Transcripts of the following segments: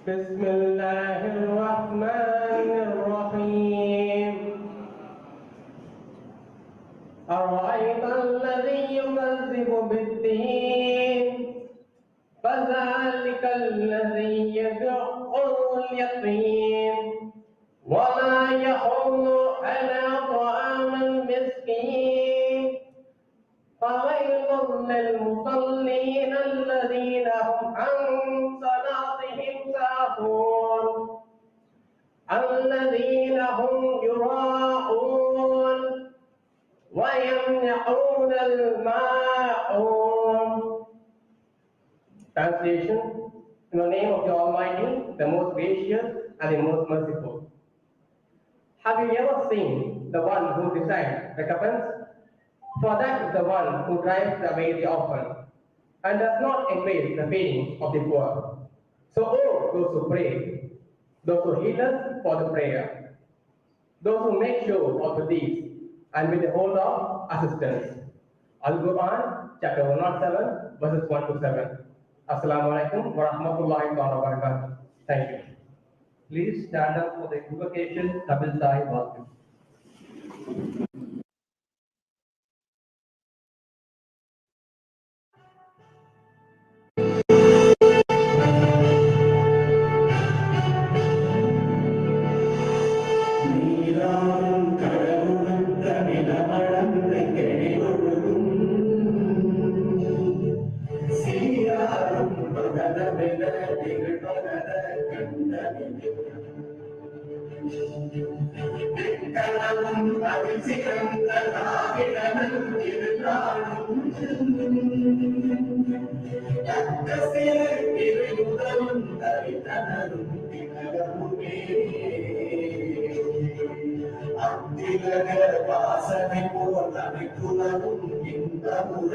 بسم الله الرحمن الرحيم. أرأيت الذي يكذب بالدين فذلك الذي يدع اليتيم ولا يحض على طعام المسكين فويل للمصلين الذين هم عن صلاتهم ساهون الذين هم يراءون ويمنعون الماعون. Translation: In the name of the Almighty, the most gracious and the most merciful. Have you ever seen the one who decides recompense? For that is the one who drives away the orphan and does not embrace the feelings of the poor. So, oh, those who pray, those who heed us for the prayer, those who make show of the deeds and withhold of assistance. Al-Quran, chapter 107, verses 1 to 7. Assalamu alaikum wa rahmatullahi wa barakatuh. Thank you. Please stand up for the invocation, Tamil Sai Vastu. வாசனை போல் அனைத்துலகும் இன்பமுற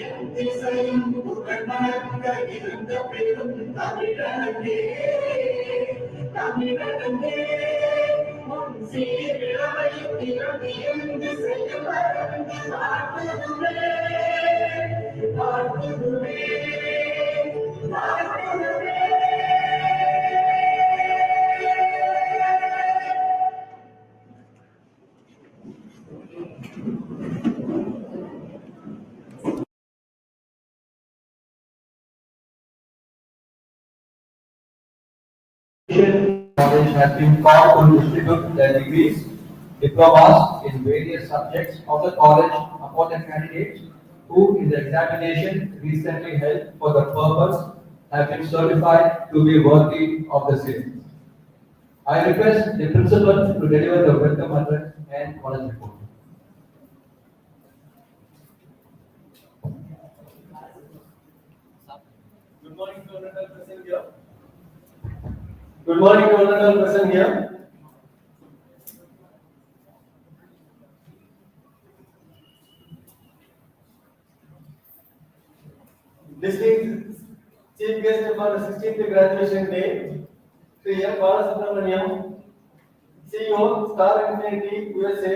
என் திசையும் புகழ் மணக்க இருந்த பெரும் தமிழனே தமிழனே உன் சீரிழமை திறமை என்று செய்யும் வாழ்த்துதுமே வாழ்த்துதுமே வாழ்த்துதுமே. College has been called to distribute their degrees, diplomas in various subjects of the college upon the candidates who, in the examination recently held for the purpose, have been certified to be worthy of the same. I request the principal to deliver the welcome address and college report. Good morning to all present here. Good morning to all present here. Distinguished Chief Guest for the 16th graduation day, Sri M. Balasubramaniam, CEO, Star Infinity USA,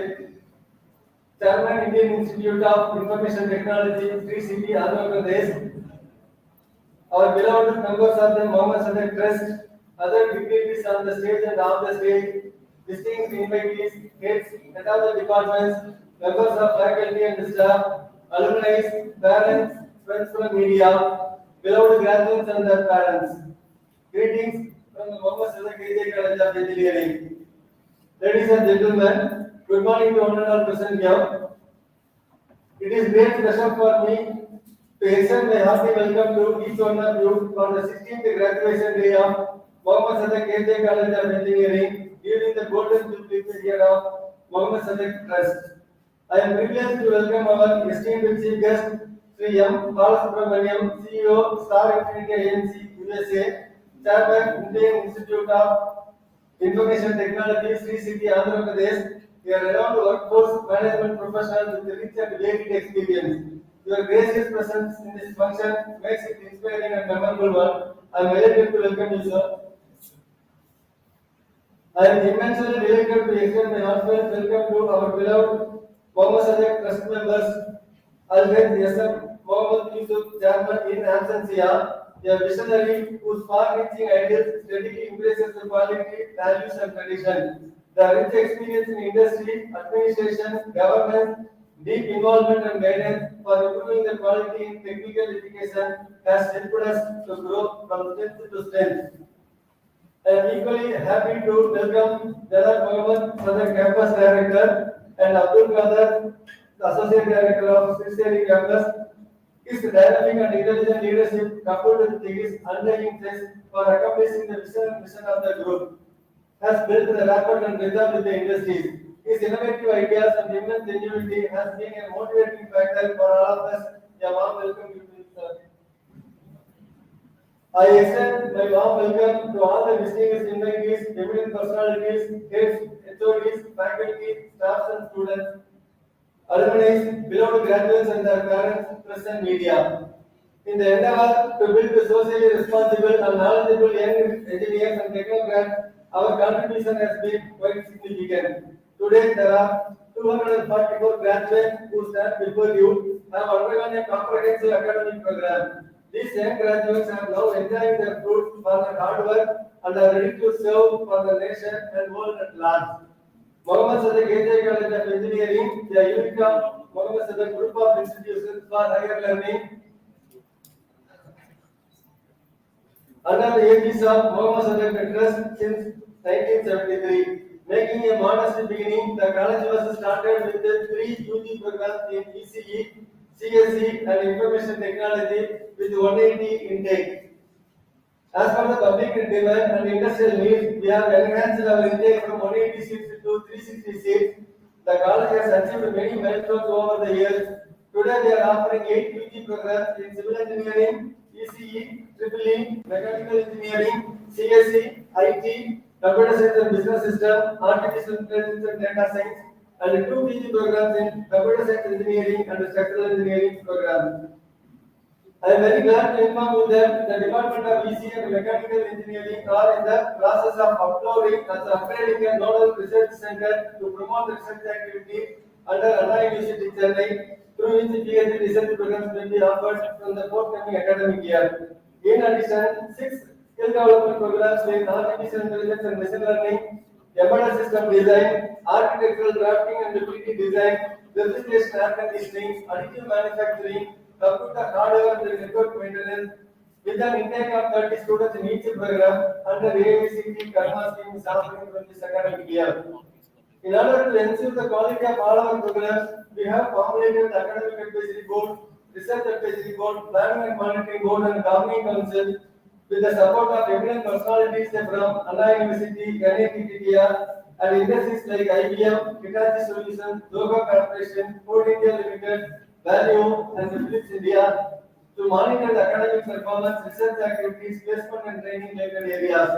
Chairman, Indian Institute of Information Technology, Sri City, Andhra Pradesh, our beloved members of the Mohammed Sadek Trust, other dignitaries on the stage and off the stage, distinguished invitees, heads and other departments, members of faculty and staff, alumni, parents, friends from media, beloved graduates and their parents. Greetings from the Mohammed Sadek College of Engineering. Ladies and gentlemen, good morning to all present here. It is great pleasure for me to extend my hearty welcome to each one of you for the 16th graduation day of Mohammed Sadek College of Engineering during the golden jubilee period of Mohammed Sadek Trust. I am privileged to welcome our esteemed chief guest, Sri M. Balasubramaniam, CEO, Star Infinity Agency, USA, Chairman, Indian Institute of Information Technology, Sri City, Andhra Pradesh, a renowned workforce management professional with rich and varied experience. Your gracious presence in this function makes it inspiring and memorable one. I am delighted to welcome you, sir. I am immensely delighted to extend my heartfelt welcome to our beloved Mohammed Sadek Trust members, Alvin S.M. Mohammed Yusuf, Chairman in absentia, a visionary whose far-reaching ideas steadily embraces the quality, values, and tradition. The rich experience in industry, administration, governance, deep involvement and guidance for improving the quality in technical education has helped us to grow from strength to strength. I am equally happy to welcome Jana Mohammed as the campus director and Abdul Qadir, the associate director of Sincerely Campus. His dynamic and intelligent leadership coupled with his undying taste for accomplishing the vision and mission of the group has built the rapport and rhythm with the industries. His innovative ideas and immense ingenuity has been a motivating factor for all of us. A warm welcome to you, sir. I extend my warm welcome to all the distinguished invitees, eminent personalities, heads, HODs, faculty, staffs and students, alumni, beloved graduates and their parents, press and media. In the endeavor to build a socially responsible and knowledgeable young engineers and technocrats, our contribution has been quite significant. Today, there are 244 graduates who stand before you have undergone a comprehensive academic program. These young graduates are now enjoying their fruits for their hard work and are ready to serve for the nation and world at large. Mohammed Sadek College of Engineering, the unit of Mohammed Sadek Group of Institutions for Higher Learning, under the aegis of Mohammed Sadek Trust since 1973. Making a modest beginning, the college was started with the 3 UG programs in ECE, CSE, and Information Technology with 180 intake. As per the public demand and industrial needs, we have enhanced our intake from 180 seats to 360 seats. The college has achieved many milestones over the years. Today, we are offering 8 UG programs in civil engineering, ECE, EEE, mechanical engineering, CSE, IT, computer science and business system, artificial intelligence and data science, and 2 PG programs in computer science engineering and structural engineering programs. I am very glad to inform you that the Department of ECE and Mechanical Engineering are in the process of upgrading a nodal research center to promote research activity under Anna University Chennai, through which PhD research programs will be offered from the forthcoming academic year. In addition, 6 skill development programs in artificial intelligence and machine learning, embedded system design, architectural drafting and utility design, refrigeration air conditioning, additive manufacturing, computer hardware and network maintenance, with an intake of 30 students in each program under AICT Karma scheme is offering from this academic year. In order to ensure the quality of all our programs, we have formulated the Academic Advisory Board, Research Advisory Board, Planning and Monitoring Board, and Governing Council, with the support of eminent personalities from Anna University, NITTTR, and industries like IBM, Hitachi Solutions, Zoga Corporation, Ford India Limited, Value, and Philips India, to monitor the academic performance, research activities, placement and training related areas.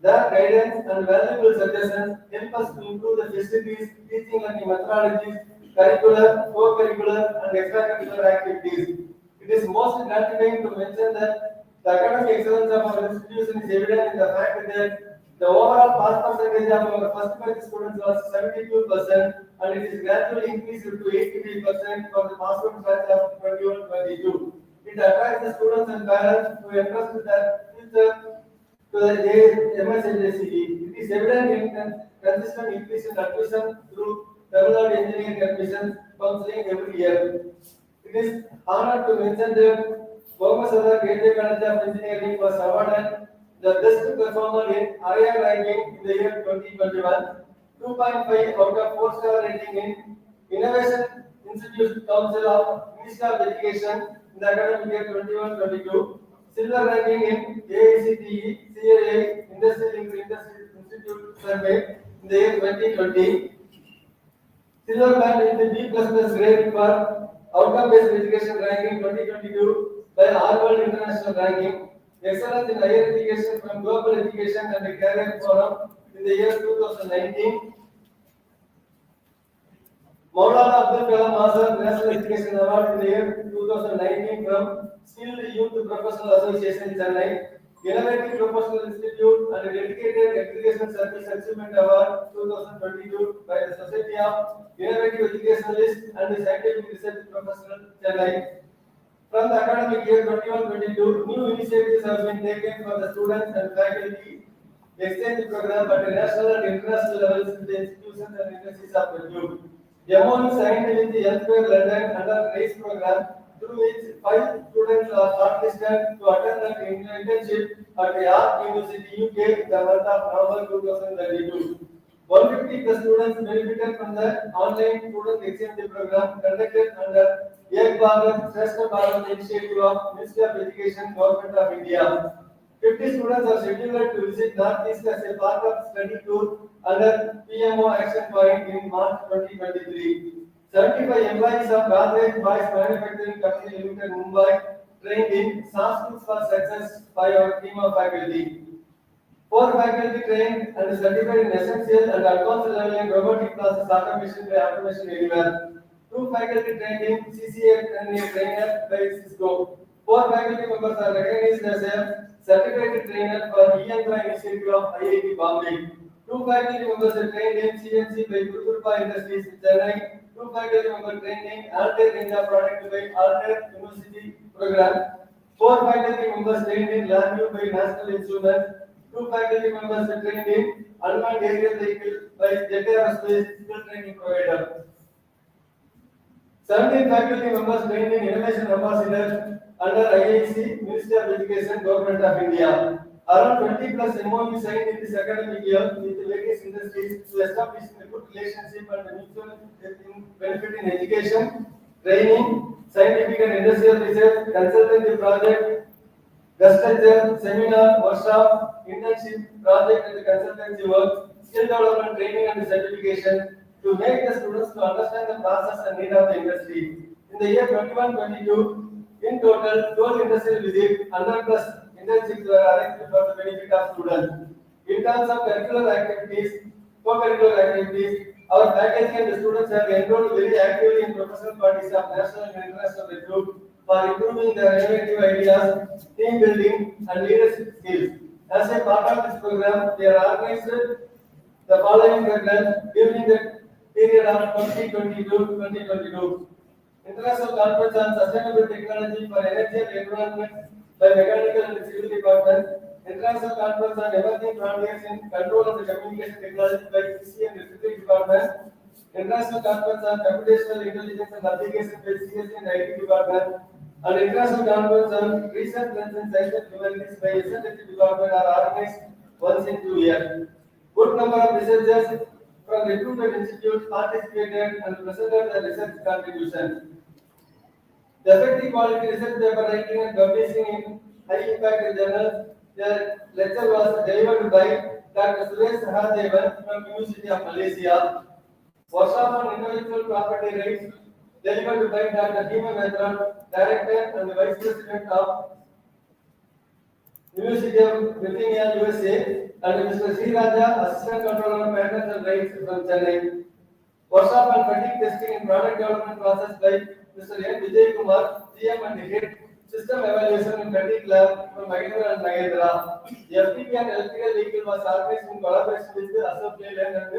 Their guidance and valuable suggestions help us to improve the facilities, teaching and methodologies, curricular, co-curricular, and extracurricular activities. It is most gratifying to mention that the academic excellence of our institution is evident in the fact that the overall pass percentage of our first batch students was 72%, and it is gradually increased to 83% for the pass out batch of 21-22. It attracts the students and parents who entrust their future to the MSAJCE. It is evident in consistent increase in admission through Tamil engineering admissions counseling every year. It is honored to mention that Mohammed Sadar College of Engineering was awarded the best performer in area ranking in the year 2021, 2.5 out of 4-star rating in Innovation Institute Council of Ministry of Education in the academic year 21-22, silver ranking in AICTE CAI Industrial Institute Survey in the year 2020, silver band in the B++ grade for outcome-based education ranking 2022 by Harvard International Ranking, excellence in higher education from Global Education and Career Forum in the year 2019, Maulana Abdul Kalam Azad National Education Award in the year 2019 from Skilled Youth Professional Association Chennai, Innovative Professional Institute and Dedicated Education Service Achievement Award 2022 by the Society of Innovative Educationalists and Scientific Research Professional Chennai. From the academic year 21-22, new initiatives have been taken for the students and faculty exchange program at the national and international levels with the institutions and universities of the group. The MOU signed with the Healthcare London under RACE program, through which 5 students are shortlisted to attend an internship at the York University, UK, in the month of November 2022. 150 plus students benefited from the online student exchange program conducted under Ek Bharat Shrestha Bharat initiative of Ministry of Education, Government of India. 50 students are scheduled to visit Northeast as a part of study tour under PMO Action Point in March 2023. 75 employees of Godrej Boys Manufacturing Company Limited, Mumbai, trained in soft skills for success by our team of faculty. 4 faculty trained and certified in essential and advanced level in robotic process automation by Automation Anywhere. 2 faculty trained in CCA and a trainer by Cisco. 4 faculty members are recognized as a certified trainer for E&Y initiative of IIT Bombay. 2 faculty members are trained in CNC by Gurukrupa Industries in Chennai. 2 faculty members trained in Altair India product by Altair University program. 4 faculty members trained in LabVIEW by National Instruments. 2 faculty members are trained in unmanned aerial vehicle by Jet Aerospace, skill training provider. 17 faculty members trained in Innovation Ambassador under IIC, Ministry of Education, Government of India. Around 20 plus MOU signed in this academic year with various industries to establish a good relationship and mutual benefit in education, training, scientific and industrial research, consultancy project, guest lecture, seminar, workshop, internship, project and consultancy work, skill development, training and certification to make the students to understand the process and need of the industry. In the year 21-22, in total, 12 industrial visits, 100 plus internships were arranged for the benefit of students. In terms of curricular activities, co-curricular activities, our faculty and the students have enrolled very actively in professional parties of national and international recruit for improving their innovative ideas, team building, and leadership skills. As a part of this program, they are organized the following programs during the period of 2022-2022. International Conference on Sustainable Technology for Energy and Environment by Mechanical and Civil Department. International Conference on Emerging Frontiers in Control and Communication Technology by PC and Electric Department. International Conference on Computational Intelligence and Application by CS and IT Department. And International Conference on Research and Science and Humanities by SNT Department are organized once in 2 years. Good number of researchers from recruited institutes participated and presented their research contributions. The effective quality research paper writing and publishing in high impact journals. The lecture was delivered by Dr. Suresh Sahadevan from University of Malaysia. Workshop on intellectual property rights delivered by Dr. Hima Mehta, Director and Vice President of University of Virginia, USA, and Mr. Sri Raja, Assistant Controller of Patents and Rights from Chennai. Workshop on fatigue testing and product development process by Mr. N. Vijay Kumar, GM and Head System Evaluation and Fatigue Lab from Mahendra and Mahendra. The FTP and electrical vehicle was organized in collaboration with the Asaf Leyland and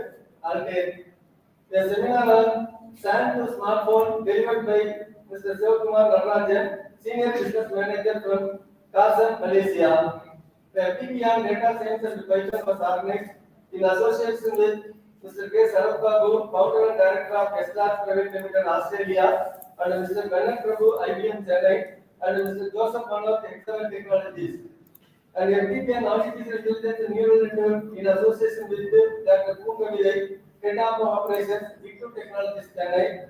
Altair. A seminar on Sand to Smartphone delivered by Mr. Sivakumar Nararajan, Senior Business Manager from Carson, Malaysia. The FTP on Data Science and Python was organized in association with Mr. K. Sarath Babu, Founder and Director of Tesla Private Limited, Australia, and Mr. Ganesh Prabhu, IBM Chennai, and Mr. Joseph Manoj, Excellent Technologies. And FTP and Artificial Intelligence and Neural Network in association with Dr. Poongavidai, Head of Operations, Victor Technologies, Chennai,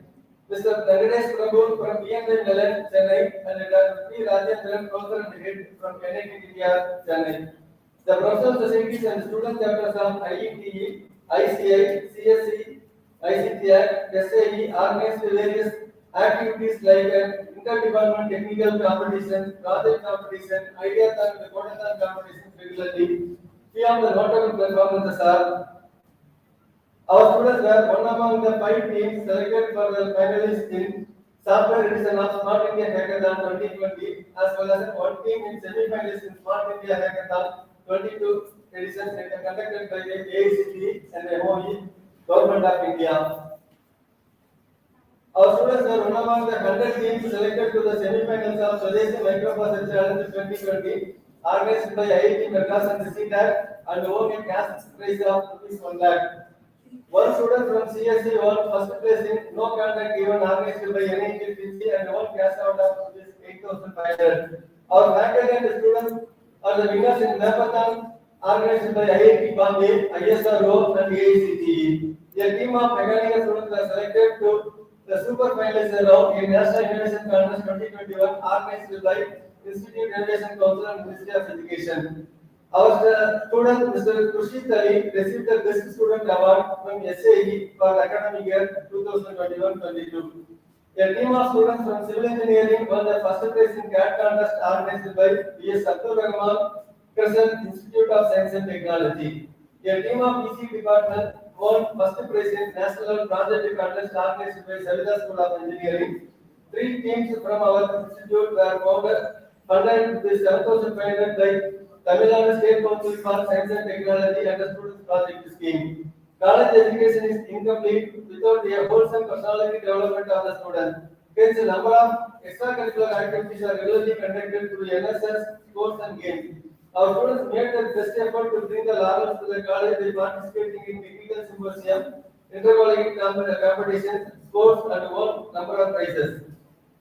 Mr. Venkatesh Prabhu from BNI Milan, Chennai, and Dr. P. Rajendran, Professor and Head from NIT India, Chennai. The professional societies and student chapters of IETE, ICI, CSE, ICTI, SAE organized various activities like interdepartment technical competition, project competition, ideathon and codathon competitions regularly. Few of the notable performances are: our students were one among the 5 teams selected for the finalists in software edition of Smart India Hackathon 2020, as well as one team in semi-finalists in Smart India Hackathon 22 edition conducted by the AICTE and MOE, Government of India. Our students were one among the 100 teams selected to the semi-finals of Swadeshi Microprocessor Challenge 2020, organized by IIT Madras and the CTAC, and won a cash prize of ₹1 lakh. One student from CSE won first place in no contact event organized by NIT Trichy and won cash out of ₹8,500. Our faculty and students are the winners in Marathon organized by IIT Bombay, ISRO, and AICTE. A team of mechanical students were selected to the super finalists round in National Innovation Congress 2021 organized by Institute Innovation Council and Ministry of Education. Our student Mr. Khushit Ali received the Best Student Award from SAE for academic year 2021-22. A team of students from Civil Engineering won the first place in CAT contest organized by B.S. Abdul Rahman Crescent Institute of Science and Technology. A team of EC department won first prize in National Project Contest organized by Savita School of Engineering. 3 teams from our institute were funded with 7,500 by Tamil Nadu State Council for Science and Technology and the Students Project Scheme. College education is incomplete without a wholesome personality development of the student. Hence, a number of extracurricular activities are regularly conducted through NSS, sports, and games. Our students made their best effort to bring the laurels to the college by participating in technical symposium, intercollegiate competitions, sports, and won number of prizes.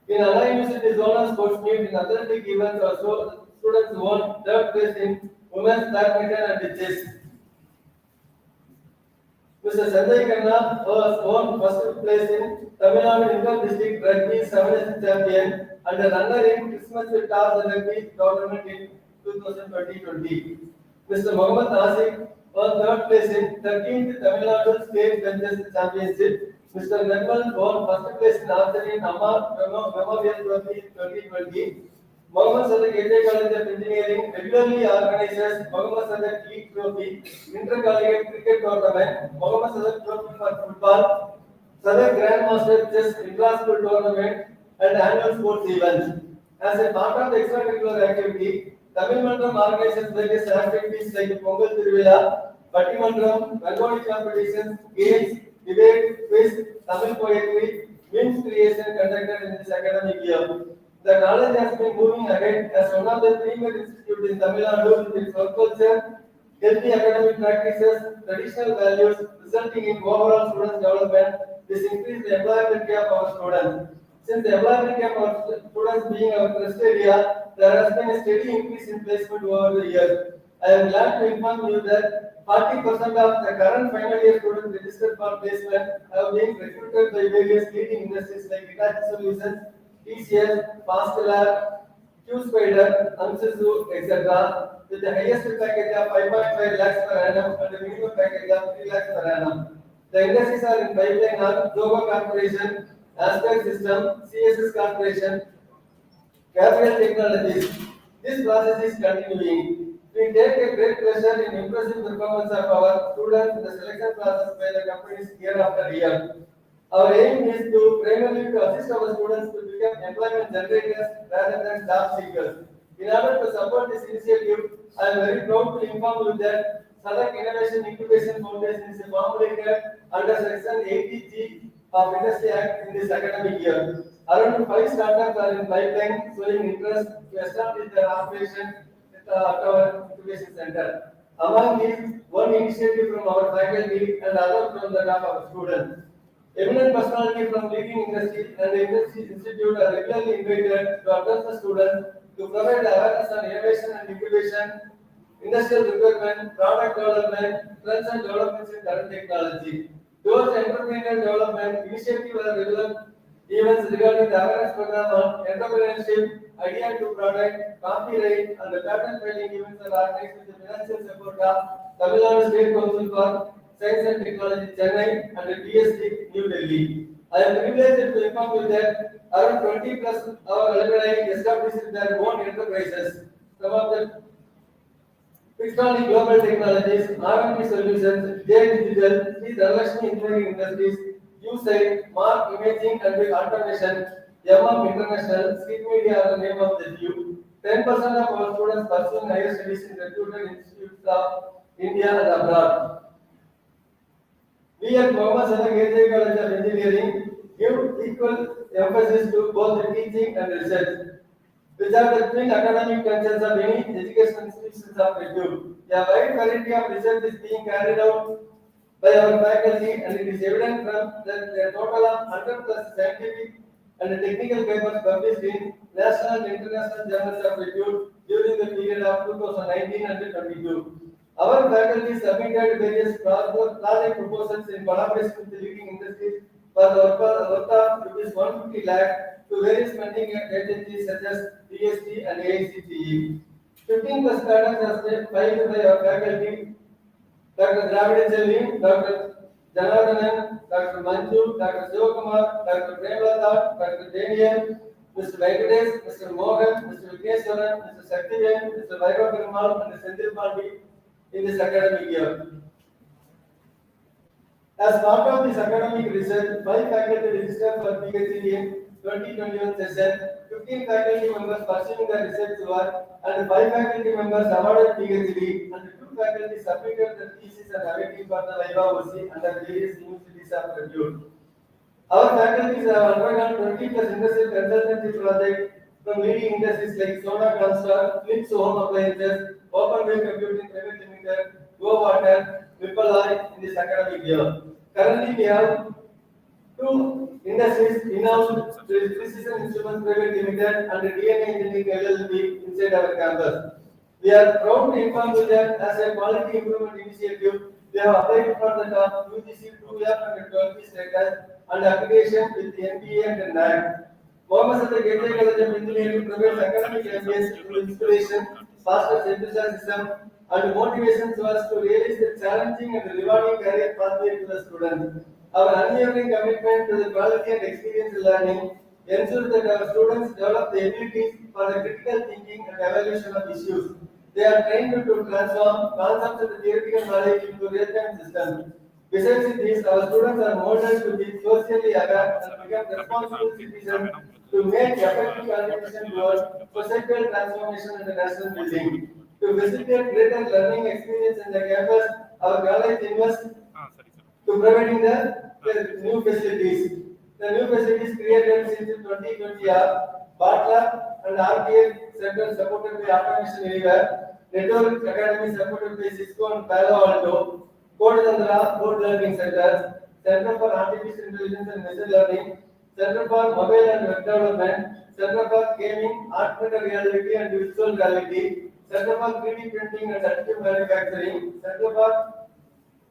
In Anna University Zonal Sports Meet in athletic events, also students won third place in women's badminton and chess. Mr. Sanjay Khanna was won first place in Tamil Nadu Inter-District Rugby 7th champion and a runner in Christmas Toss Rugby tournament in 2020. Mr. Mohammad Nasik won third place in 13th Tamil Nadu State Benches Championship. Mr. Nirmal won first place in archery in Amma Memorial Trophy 2020. Mohammad Sadak AJ College of Engineering regularly organizes Mohammad Sadak League Trophy, Intercollegiate Cricket Tournament, Mohammad Sadak Trophy for Football, Sadak Grandmaster Chess Intra-School Tournament, and annual sports events. As a part of the extracurricular activity, Tamil Mandram organizes various activities like Pongal Tiruvilla, Pattimandram, Rangoli competitions, games, debate, quiz, Tamil poetry, memes creation conducted in this academic year. The college has been moving ahead as one of the premier institutes in Tamil Nadu with its work culture, healthy academic practices, traditional values, resulting in overall student development. This increases the employability of our students. Since the employability of our students being our trust area, there has been a steady increase in placement over the years. I am glad to inform you that 40% of the current final year students registered for placement have been recruited by various leading industries like Hitachi Solutions, TCS, Fastlar, Q-Spider, Ansusu, etc. with the highest package of 5.5 lakhs per annum and the minimum package of 3 lakhs per annum. The industries are in pipeline are Jogo Corporation, Aspect System, CSS Corporation, Capital Technologies. This process is continuing. We take a great pleasure in impressive performance of our students in the selection process by the companies year after year. Our aim is to primarily to assist our students to become employment generators rather than job seekers. In order to support this initiative, I am very proud to inform you that Sadak Innovation Incubation Foundation is formulated under Section 80G of Industry Act in this academic year. Around 5 startups are in pipeline showing interest to establish their operation at our incubation center. Among these, one initiative from our faculty and other from the top of our students. Eminent personality from leading industry and industry institute are regularly invited to address the students to provide awareness on innovation and incubation, industrial requirement, product development, trends and developments in current technology. Towards entrepreneurial development, initiative are regular events regarding the awareness program on entrepreneurship, idea to product, copyright, and the patent filing events are organized with the financial support of Tamil Nadu State Council for Science and Technology, Chennai, and the TSD, New Delhi. I am privileged to inform you that around 20 plus our alumni established their own enterprises. Some of the Pixtronic Global Technologies, R&D Solutions, J Digital, Sri Dhanlakshmi Engineering Industries, USAID, Mark Imaging and Automation, International, Street Media are the name of the few. 10% of our students pursuing higher studies in reputed institutes of India and abroad. We at Mohammed Sadak AJ College of Engineering give equal emphasis to both the teaching and research, which are the twin academic concerns of any educational institutions of review. A wide variety of research is being carried out by our faculty, and it is evident from that a total of 100 plus scientific and technical papers published in national and international journals of repute during the period of 2019 and 22. Our faculty submitted various project proposals in collaboration with the leading industries for the worth of rupees 150 lakh to various funding agencies such as DST and AICTE. 15 plus patents have been filed by our faculty. Dr. Dravidan Selvi, Dr. Janardhanan, Dr. Manju, Dr. Sivakumar, Dr. Premlata, Dr. Daniel, Mr. Venkatesh, Mr. Mohan, Mr. Vikneswaran, Mr. Saktivan, Mr. Vairav Perumal, and Senthil Pandi in this academic year. As part of this academic research, 5 faculty registered for PhD in 2021 session, 15 faculty members pursuing the research work, and 5 faculty members awarded PhD, and 2 faculty submitted the thesis and awaiting for the Viva OC under various universities of repute. Our faculties have undergone 20 plus industrial consultancy projects from leading industries like Sona Construct, Philips Home Appliances, Open Way Computing Private Limited, Go Water, Vipalai in this academic year. Currently, we have 2 industries, in-house Precision Instruments Private Limited and DNA Engineering LLP inside our campus. We are proud to inform you that as a quality improvement initiative, we have applied for the top UGC 2F and 12P status and application with the NBA and the NAC. Mohammed Sadr Gateway College of Engineering provides academic ambience through inspiration, faster enthusiasm, and motivation so as to realize the challenging and rewarding career pathway to the students. Our unwavering commitment to the quality and experience learning ensures that our students develop the abilities for the critical thinking and evaluation of issues. They are trained to transform concepts and theoretical knowledge into real-time systems. Besides this, our students are molded to be socially aware and become responsible citizens to make effective contribution towards societal transformation and national building. To facilitate greater learning experience in the campus, our college invests to providing the new facilities. The new facilities created since 2020 are Bart Lab and RPA Center supported by Automation Anywhere, Network Academy supported by Cisco and Palo Alto, Code Chandra, Code Learning Center, Center for Artificial Intelligence and Machine Learning, Center for Mobile and Web Development, Center for Gaming, Augmented Reality and Virtual Reality, Center for 3D Printing and Additive Manufacturing, Center for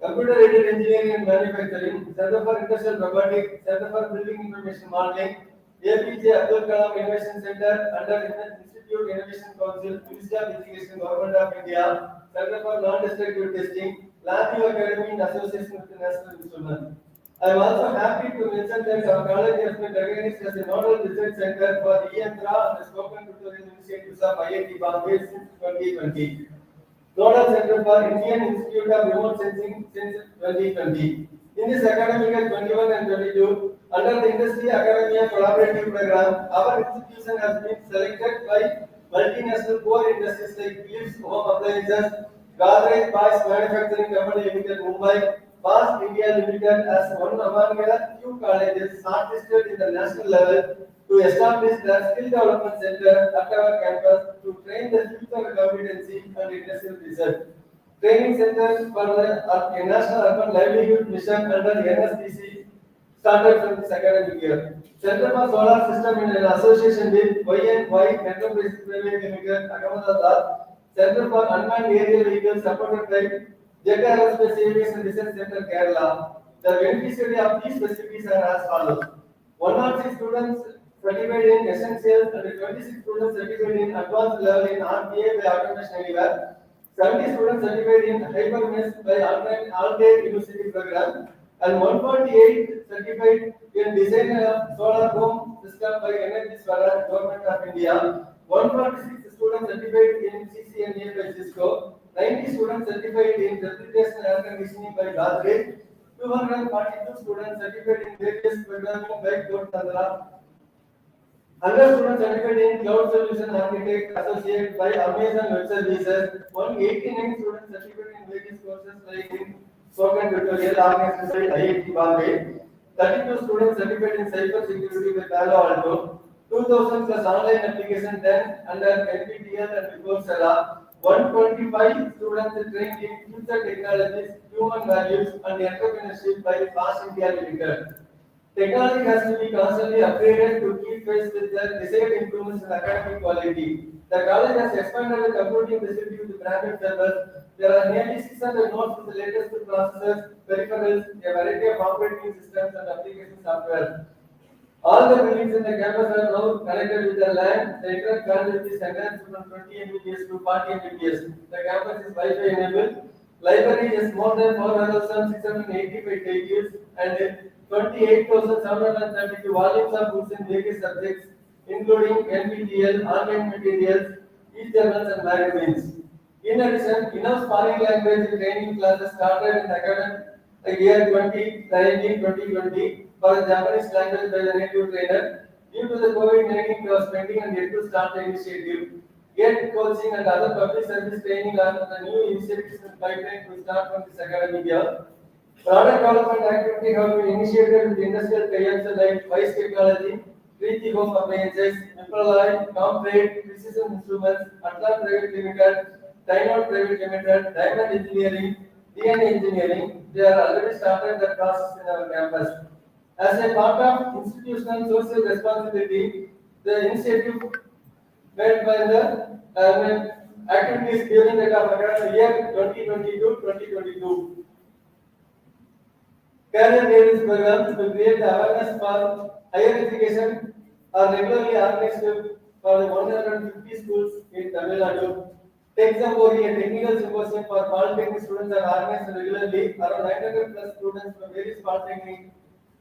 Computer-aided engineering and manufacturing, Center for Industrial Robotics, Center for Building Information Modeling, APJ Abdul Kalam Innovation Center under Institute Innovation Council, Ministry of Education, Government of India, Center for Non-Destructive Testing, Latino Academy in association with the National Instrument. I am also happy to mention that our college has been recognized as a nodal research center for ENTRA and the spoken tutorial initiatives of IIT Bombay since 2020. Nodal Center for Indian Institute of Remote Sensing since 2020. In this academic year 21 and 22, under the Industry Academia Collaborative Program, our institution has been selected by multinational core industries like Philips Home Appliances, Godrej Pipes Manufacturing Company Limited, Mumbai, Fast India Limited as one among the few colleges shortlisted in the national level to establish the skill development center at our campus to train the future competency and industrial research. Training centers for the National Urban Livelihood Mission under the NSDC started from this academic year. Center for Solar System in an association with YNY Enterprise Private Limited, Ahmedabad. Center for Unmanned Aerial Vehicles supported by Jet Aerospace Aviation Research Center, Kerala. The beneficiary of these facilities are as follows: 106 students certified in essentials and 26 students certified in advanced level in RPA by Automation Anywhere. 70 students certified in HyperMesh by All-Day University Program, and 148 certified in Design of Solar Home System by Energy Swaraj, Government of India. 146 students certified in CCNA by Cisco. 90 students certified in refrigeration air conditioning by Godrej. 242 students certified in various programming by Code Chandra. 100 students certified in Cloud Solution Architect Associate by Amazon Web Services. 189 students certified in various courses like in spoken tutorial organized by IIT Bombay. 32 students certified in cyber security with Palo Alto, 2000 plus online application done under NPTEL and Coursera, 125 students trained in future technologies, human values, and entrepreneurship by Fast India Limited. Technology has to be constantly upgraded to keep pace with the desired improvements in academic quality. The college has expanded the computing facility with branded servers. There are nearly 600 nodes with the latest processors, peripherals, a variety of operating systems and application software. All the buildings in the campus are now connected with the LAN. The internet bandwidth is enhanced from 20 Mbps to 40 Mbps. The campus is Wi-Fi enabled. Library has more than 4,685 pages and 28,732 volumes of books in various subjects, including NPTEL, online materials, e-journals, and magazines. In addition, enough foreign language training classes started in the academic year 2019-2020 for the Japanese language by the native trainer. Due to the COVID-19 was pending and yet to start the initiative. Yet coaching and other public service training are the new initiatives in pipeline to start from this academic year. Product development activity have been initiated with industrial tie-ups like Vice Technology, Preeti Home Appliances, Impalai, Complete, Precision Instruments, Atlan Private Limited, Dynod Private Limited, Diamond Engineering, DNA Engineering. They are already started the process in our campus. As a part of institutional social responsibility, the initiative made by the activities during the academic year 2022-2022. Career guidance programs to create the awareness for higher education are regularly organized for the 150 schools in Tamil Nadu. Tech Zambori, a technical symposium for polytechnic students, are organized regularly. Around 900 plus students from various polytechnic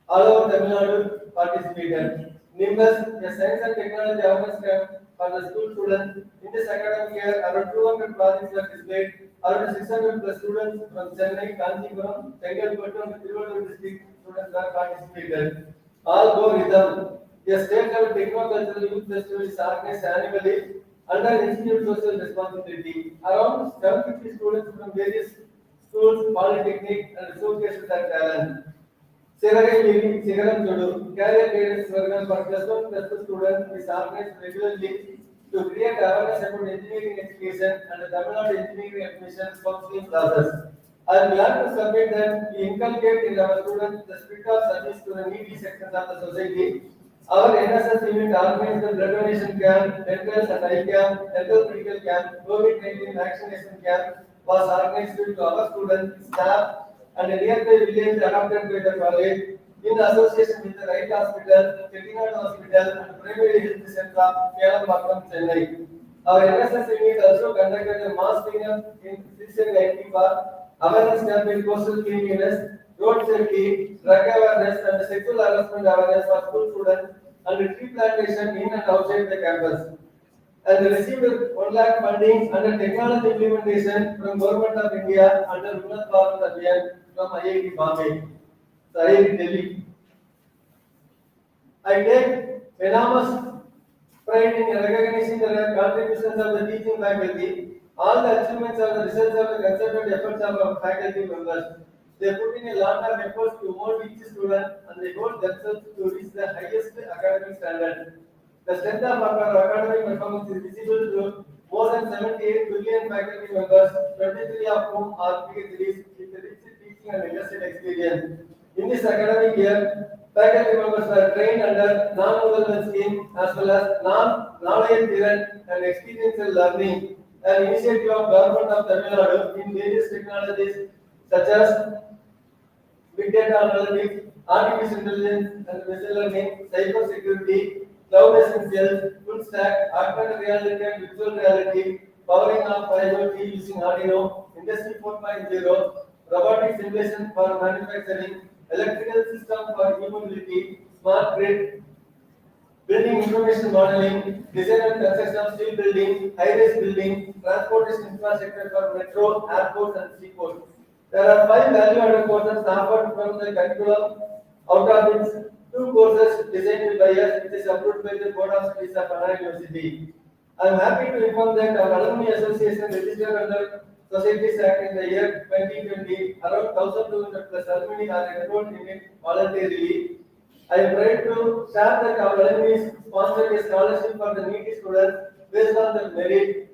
all over Tamil Nadu participated. Nimbus, a science and technology awareness camp for the school students. In this academic year, around 200 projects were displayed. Around 600 plus students from Chennai, Kanchipuram, Chengalpattu, and Tiruvallur district students were participated. All Go Rhythm, a state level techno-cultural youth festival is organized annually under Institute Social Responsibility. Around 750 students from various schools, polytechnic, and showcases their talent. Sigaram Chodu, career guidance program for plus 1 plus 2 students is organized regularly to create awareness about engineering education and the Tamil Nadu engineering admission counseling process. I am glad to submit that we inculcate in our students the spirit of service to the needy sections of the society. Our NSS unit organized the blood donation camp, dental and eye camp, dental medical camp, COVID-19 vaccination camp was organized to our students, staff, and a nearby village adopted by the college in association with the Right Hospital, Chettinad Hospital, and Primary Health Center of Kelambakkam, Chennai. Our NSS unit also conducted a mass cleanup in Christian IT Park, awareness camp in coastal cleanliness, road safety, drug awareness, and sexual harassment awareness for school students, and tree plantation in and outside the campus. And received 1 lakh funding under technology implementation from Government of India under Unnat Bharat Abhiyan from IIT Bombay, IIT Delhi. I take enormous pride in recognizing the contributions of the teaching faculty. All the achievements are the results of the concerted efforts of our faculty members. They put in a lot of efforts to mold each student and they hold themselves to reach the highest academic standard. The strength of our academic performance is visible to more than 78 billion faculty members, 23 of whom are PhDs with rich teaching and industrial experience. In this academic year, faculty members were trained under non-model scheme as well as non-knowledge driven and experiential learning, an initiative of Government of Tamil Nadu in various technologies such as big data analytics, artificial intelligence and machine learning, cyber security, cloud essentials, full stack, augmented reality and virtual reality, powering of IoT using Arduino, Industry 4.0, robotic simulation for manufacturing, electrical system for e-mobility, smart grid, building information modeling, design and construction of steel building, high-rise building, transportation infrastructure for metro, airports and seaports. There are 5 value-added courses offered from the curriculum. Out of its 2 courses designed by us, which is approved by the Board of Studies of Anna University. I am happy to inform that our Alumni Association registered under Societies Act in the year 2020, around 1,200 plus alumni are enrolled in it voluntarily. I am proud to share that our alumni sponsored a scholarship for the needy students based on their merit.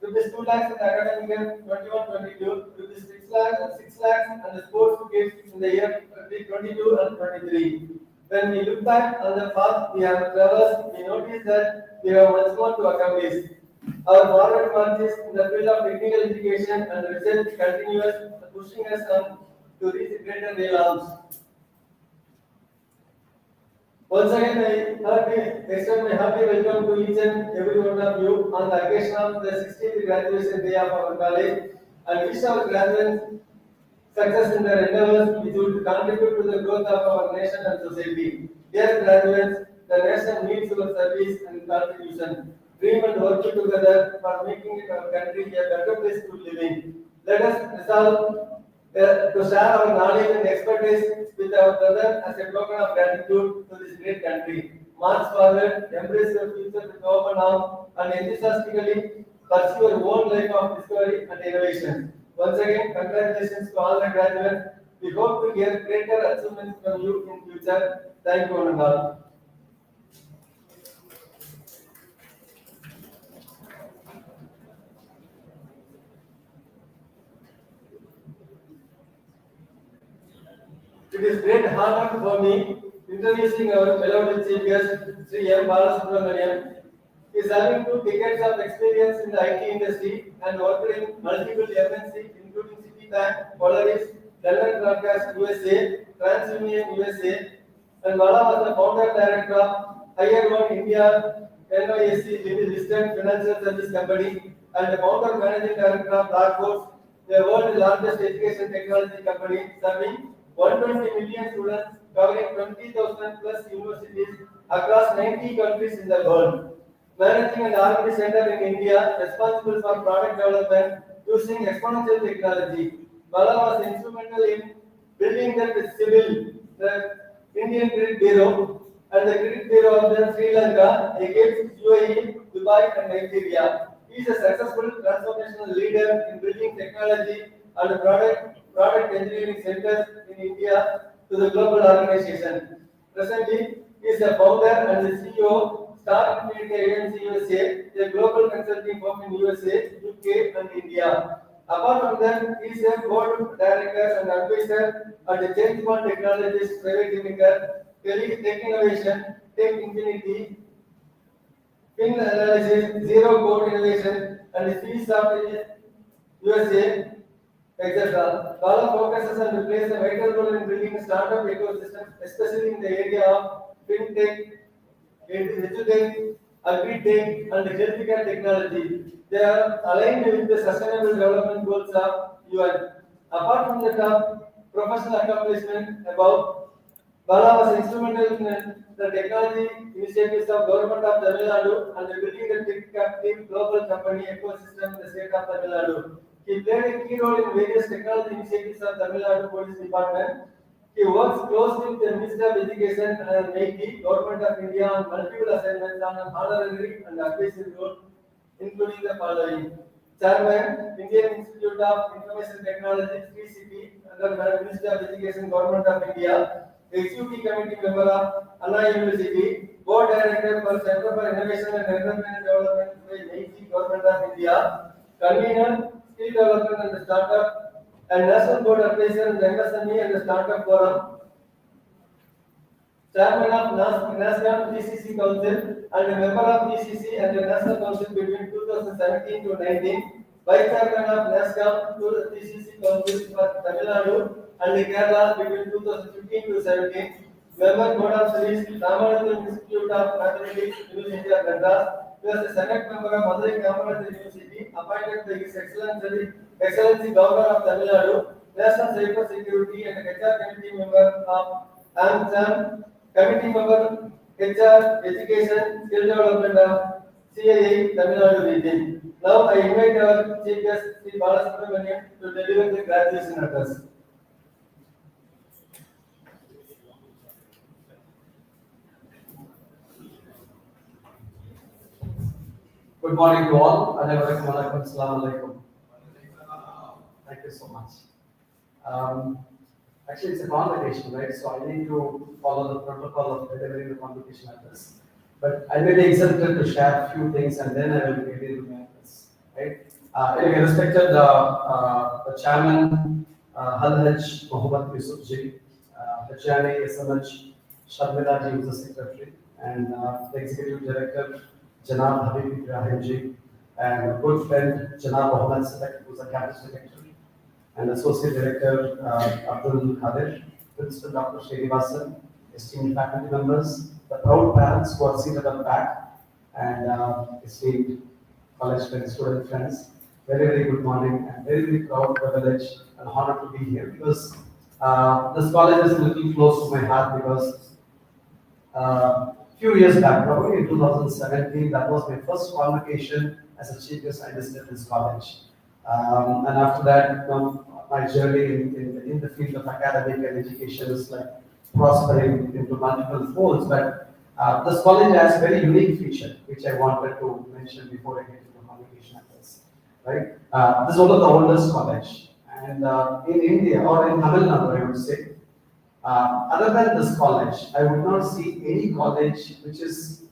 Rupees 2 lakhs in the academic year 21-22, rupees 6 lakhs and the sports kids in the year 2022 and 23. When we look back on the path we have traversed, we notice that we have much more to accomplish. Our forward marches in the field of technical education and research continues pushing us on to reach greater realms. Once again, I extend my happy welcome to each and every one of you on the occasion of the 16th graduation day of our college and wish our graduates success in their endeavors which would contribute to the growth of our nation and society. Dear graduates, the nation needs your service and contribution. Dream and work together for making our country a better place to live in. Let us resolve to share our knowledge and expertise with our brother as a token of gratitude to this great country. March forward, embrace your future with open arms, and enthusiastically pursue your own life of discovery and innovation. Once again, congratulations to all the graduates. We hope to hear greater achievements from you in future. Thank you, one and all. It is great honor for me introducing our beloved chief guest, Sri M. Balasubramanian. He is having 2 decades of experience in the IT industry and worked in multiple MNC, including Citibank, Polaris, Dell Broadcast USA, TransUnion USA, and Bala was the founder director of Higher One India NYSE listed financial service company and the founder managing director of Blackboard, the world's largest education technology company, serving 120 million students covering 20,000 plus universities across 90 countries in the world. Managing an R&D center in India responsible for product development using exponential technology. Bala was instrumental in building the Indian Credit Bureau and the Credit Bureau of the Sri Lanka against UAE, Dubai and Nigeria. He is a successful transformational leader in building technology and product engineering centers in India to the global organization. Presently, he is the founder and the CEO Star Infinity Agency USA, a global consulting firm in USA, UK and India. Apart from that, he is a board director and advisor at the Changepoint Technologies Private Limited, Tech Innovation, Tech Infinity, Fin Analysis, Zero Code Innovation, and C Software USA, etc. Bala focuses and plays a vital role in building a startup ecosystem, especially in the area of fintech, edutech, agri-tech, and healthcare technology. They are aligned with the Sustainable Development Goals of UN. Apart from the top professional accomplishment above, Bala was instrumental in the technology initiatives of Government of Tamil Nadu and building the tech global company ecosystem in the state of Tamil Nadu. He played a key role in various technology initiatives of Tamil Nadu Police Department. He works closely with the Minister of Education and MSAJCE, Government of India on multiple assignments on an honorary and advisory role, including the following. Chairman, Indian Institute of Information Technology, (3CP), under the Minister of Education, Government of India. Executive Committee member of Anna University, Board Director for Center for Innovation and Entrepreneurial Development by MSAJCE, Government of India. Convener, Skill Development and Startup, and National Board Advisor in the MSME and the Startup Forum. Chairman of National GCC Council and a member of GCC and the National Council between 2017 to 19. Vice Chairman of NASCAM to the GCC Council for Tamil Nadu and Kerala between 2015 to 17. Member Board of Studies, Ramanathan Institute of Mathematics, University of Madras. He was a Senate member of Madurai Kamaraj University, appointed by His Excellency Governor of Tamil Nadu, National Cyber Security and HR Committee member of AmCham, Committee member HR Education Skill Development of CII Tamil Nadu region. Now I invite our Chief Guest Sri Balasubramanian to deliver the graduation address. Good morning to all. Assalamu alaikum. Thank you so much. Um, Actually, it's a convocation, right? So I need to follow the protocol of delivering the convocation address. But I may be exempted to share a few things and then I will be revealing my address, right? Anyway, respected the chairman, Haj Mohammad Yusuf Ji, Hajjani SMH Sharmila Ji, who's the secretary, and the executive director, Janab Habib Ibrahim Ji, and a good friend, Janab Mohammad Sadek, who's the campus secretary, and Associate Director Abdul Kadir, Principal Dr. Srinivasan, esteemed faculty members, the proud parents who are seated at the back, and esteemed college friends, student friends. Very, very good morning. I'm very, very proud, privileged, and honored to be here because this college is a little close to my heart because few years back, probably in 2017, that was my first convocation as a chief guest scientist at this college. And after that, my journey in the field of academic and education is like prospering into multiple folds. But this college has a very unique feature, which I wanted to mention before I get into the convocation address. Right? This is one of the oldest college, and in India or in Tamil Nadu, I would say. Other than this college, I would not see any college which is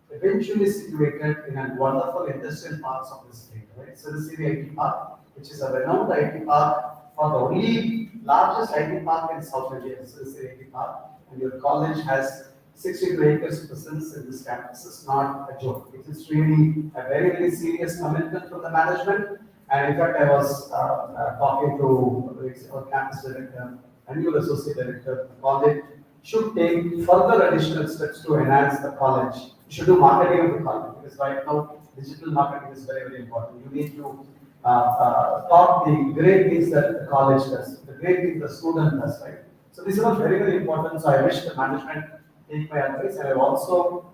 eventually situated in a wonderful industrial parks of the state, right? So this is the IT park, which is a renowned IT park, for the only largest IT park in South India. So this is the IT park, and your college has 62 acres presence in this campus. It's not a joke. It is really a very, very serious commitment from the management. And in fact, I was talking to our campus director and your associate director. The college should take further additional steps to enhance the college. You should do marketing of the college because right now digital marketing is very, very important. You need to talk the great things that the college does, the great things the student does, right? So these are very, very important. So I wish the management take my advice, and I've also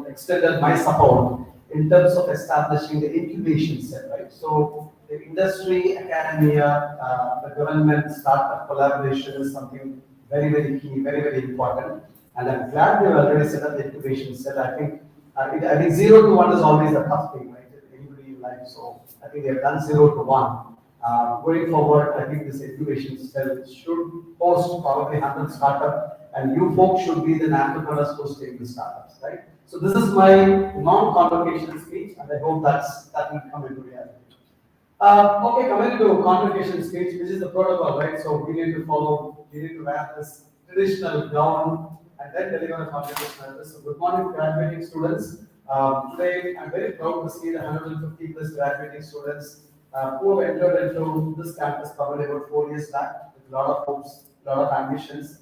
extended my support in terms of establishing the incubation cell, right? So the industry, academia, the government startup collaboration is something very, very key, very, very important. And I'm glad we have already set up the incubation cell. I think 0 to 1 is always a tough thing, right? Anybody in life. So I think they have done 0 to 1. Going forward, I think this incubation cell should host probably 100 startup, and you folks should be the entrepreneurs hosting the startups, right? So this is my non-convocation speech, and I hope that will come into reality. Okay, coming to convocation speech, which is the protocol, right? So we need to wear this traditional gown and then deliver a convocation address. So good morning, graduating students. Today, I'm very proud to see the 150 plus graduating students who have entered into this campus probably about 4 years back with a lot of hopes, a lot of ambitions.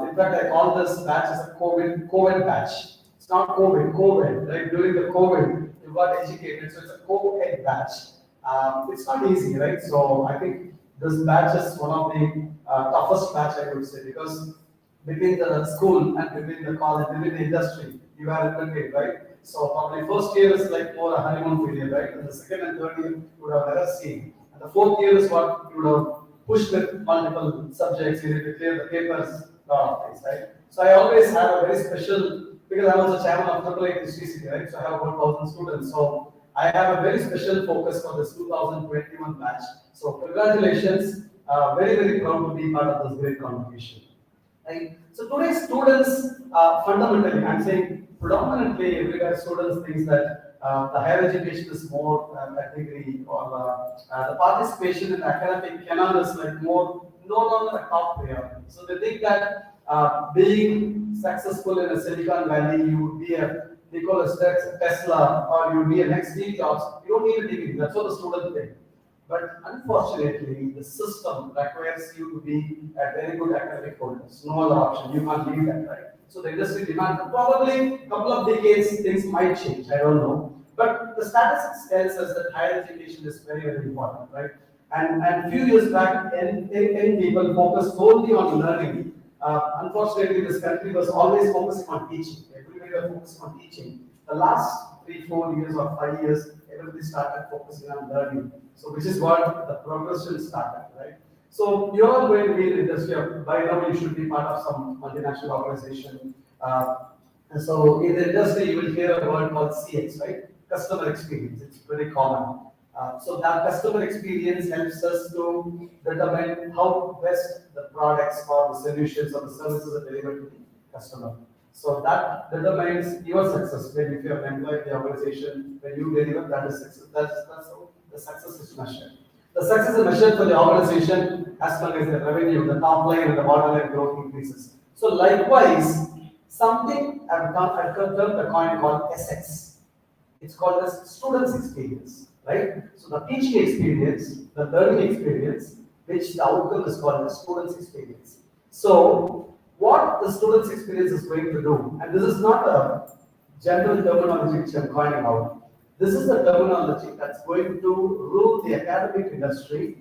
In fact, I call this batch as a COVID batch. It's not COVID, right? During the COVID, you got educated, so it's a co-ed batch. It's not easy, right? So I think this batch is one of the toughest batch, I would say, because between the school and between the college, between the industry, you are in between, right? So probably first year is like more a honeymoon period, right? And the second and third year you would have never seen. And the fourth year is what you would have pushed with multiple subjects, you need to clear the papers, a lot of things, right? So I always have a very special, because I was a chairman of AAA City, right? So I have 1,000 students. So I have a very special focus for this 2021 batch. So congratulations, very, very proud to be part of this great convocation. Right? So today's students, fundamentally, I'm saying predominantly everywhere students think that the higher education is more a degree, or the participation in academic canon is like more no longer a top priority. So they think that being successful in a Silicon Valley, you would be a Nikola Tesla, or you would be a next Steve Jobs. You don't need a degree. That's what the students think. But unfortunately, the system requires you to be a very good academic holder. No other option. You can't leave that, right? So the industry demands, probably a couple of decades, things might change. I don't know. But the statistics tells us that higher education is very, very important, right? And few years back, and people focused solely on learning. Unfortunately, this country was always focusing on teaching. Everybody was focusing on teaching. The last 3, 4 years or 5 years, everybody started focusing on learning. So which is what the progression started, right? So you're all going to be in the industry. By now, you should be part of some multinational organization. And so in the industry, you will hear a word called CX, right? Customer experience. It's very common. So that customer experience helps us to determine how best the products or the solutions or the services are delivered to the customer. So that determines your success. Maybe if you're an employee in the organization, when you deliver, that is success. That's how the success is measured. The success is measured for the organization as long as the revenue, the top line and the bottom line growth increases. So likewise, something I've turned the coin called SX. It's called as student's experience, right? So the teaching experience, the learning experience, which the outcome is called as student's experience. So what the student's experience is going to do, and this is not a general terminology which I'm calling out. This is the terminology that's going to rule the academic industry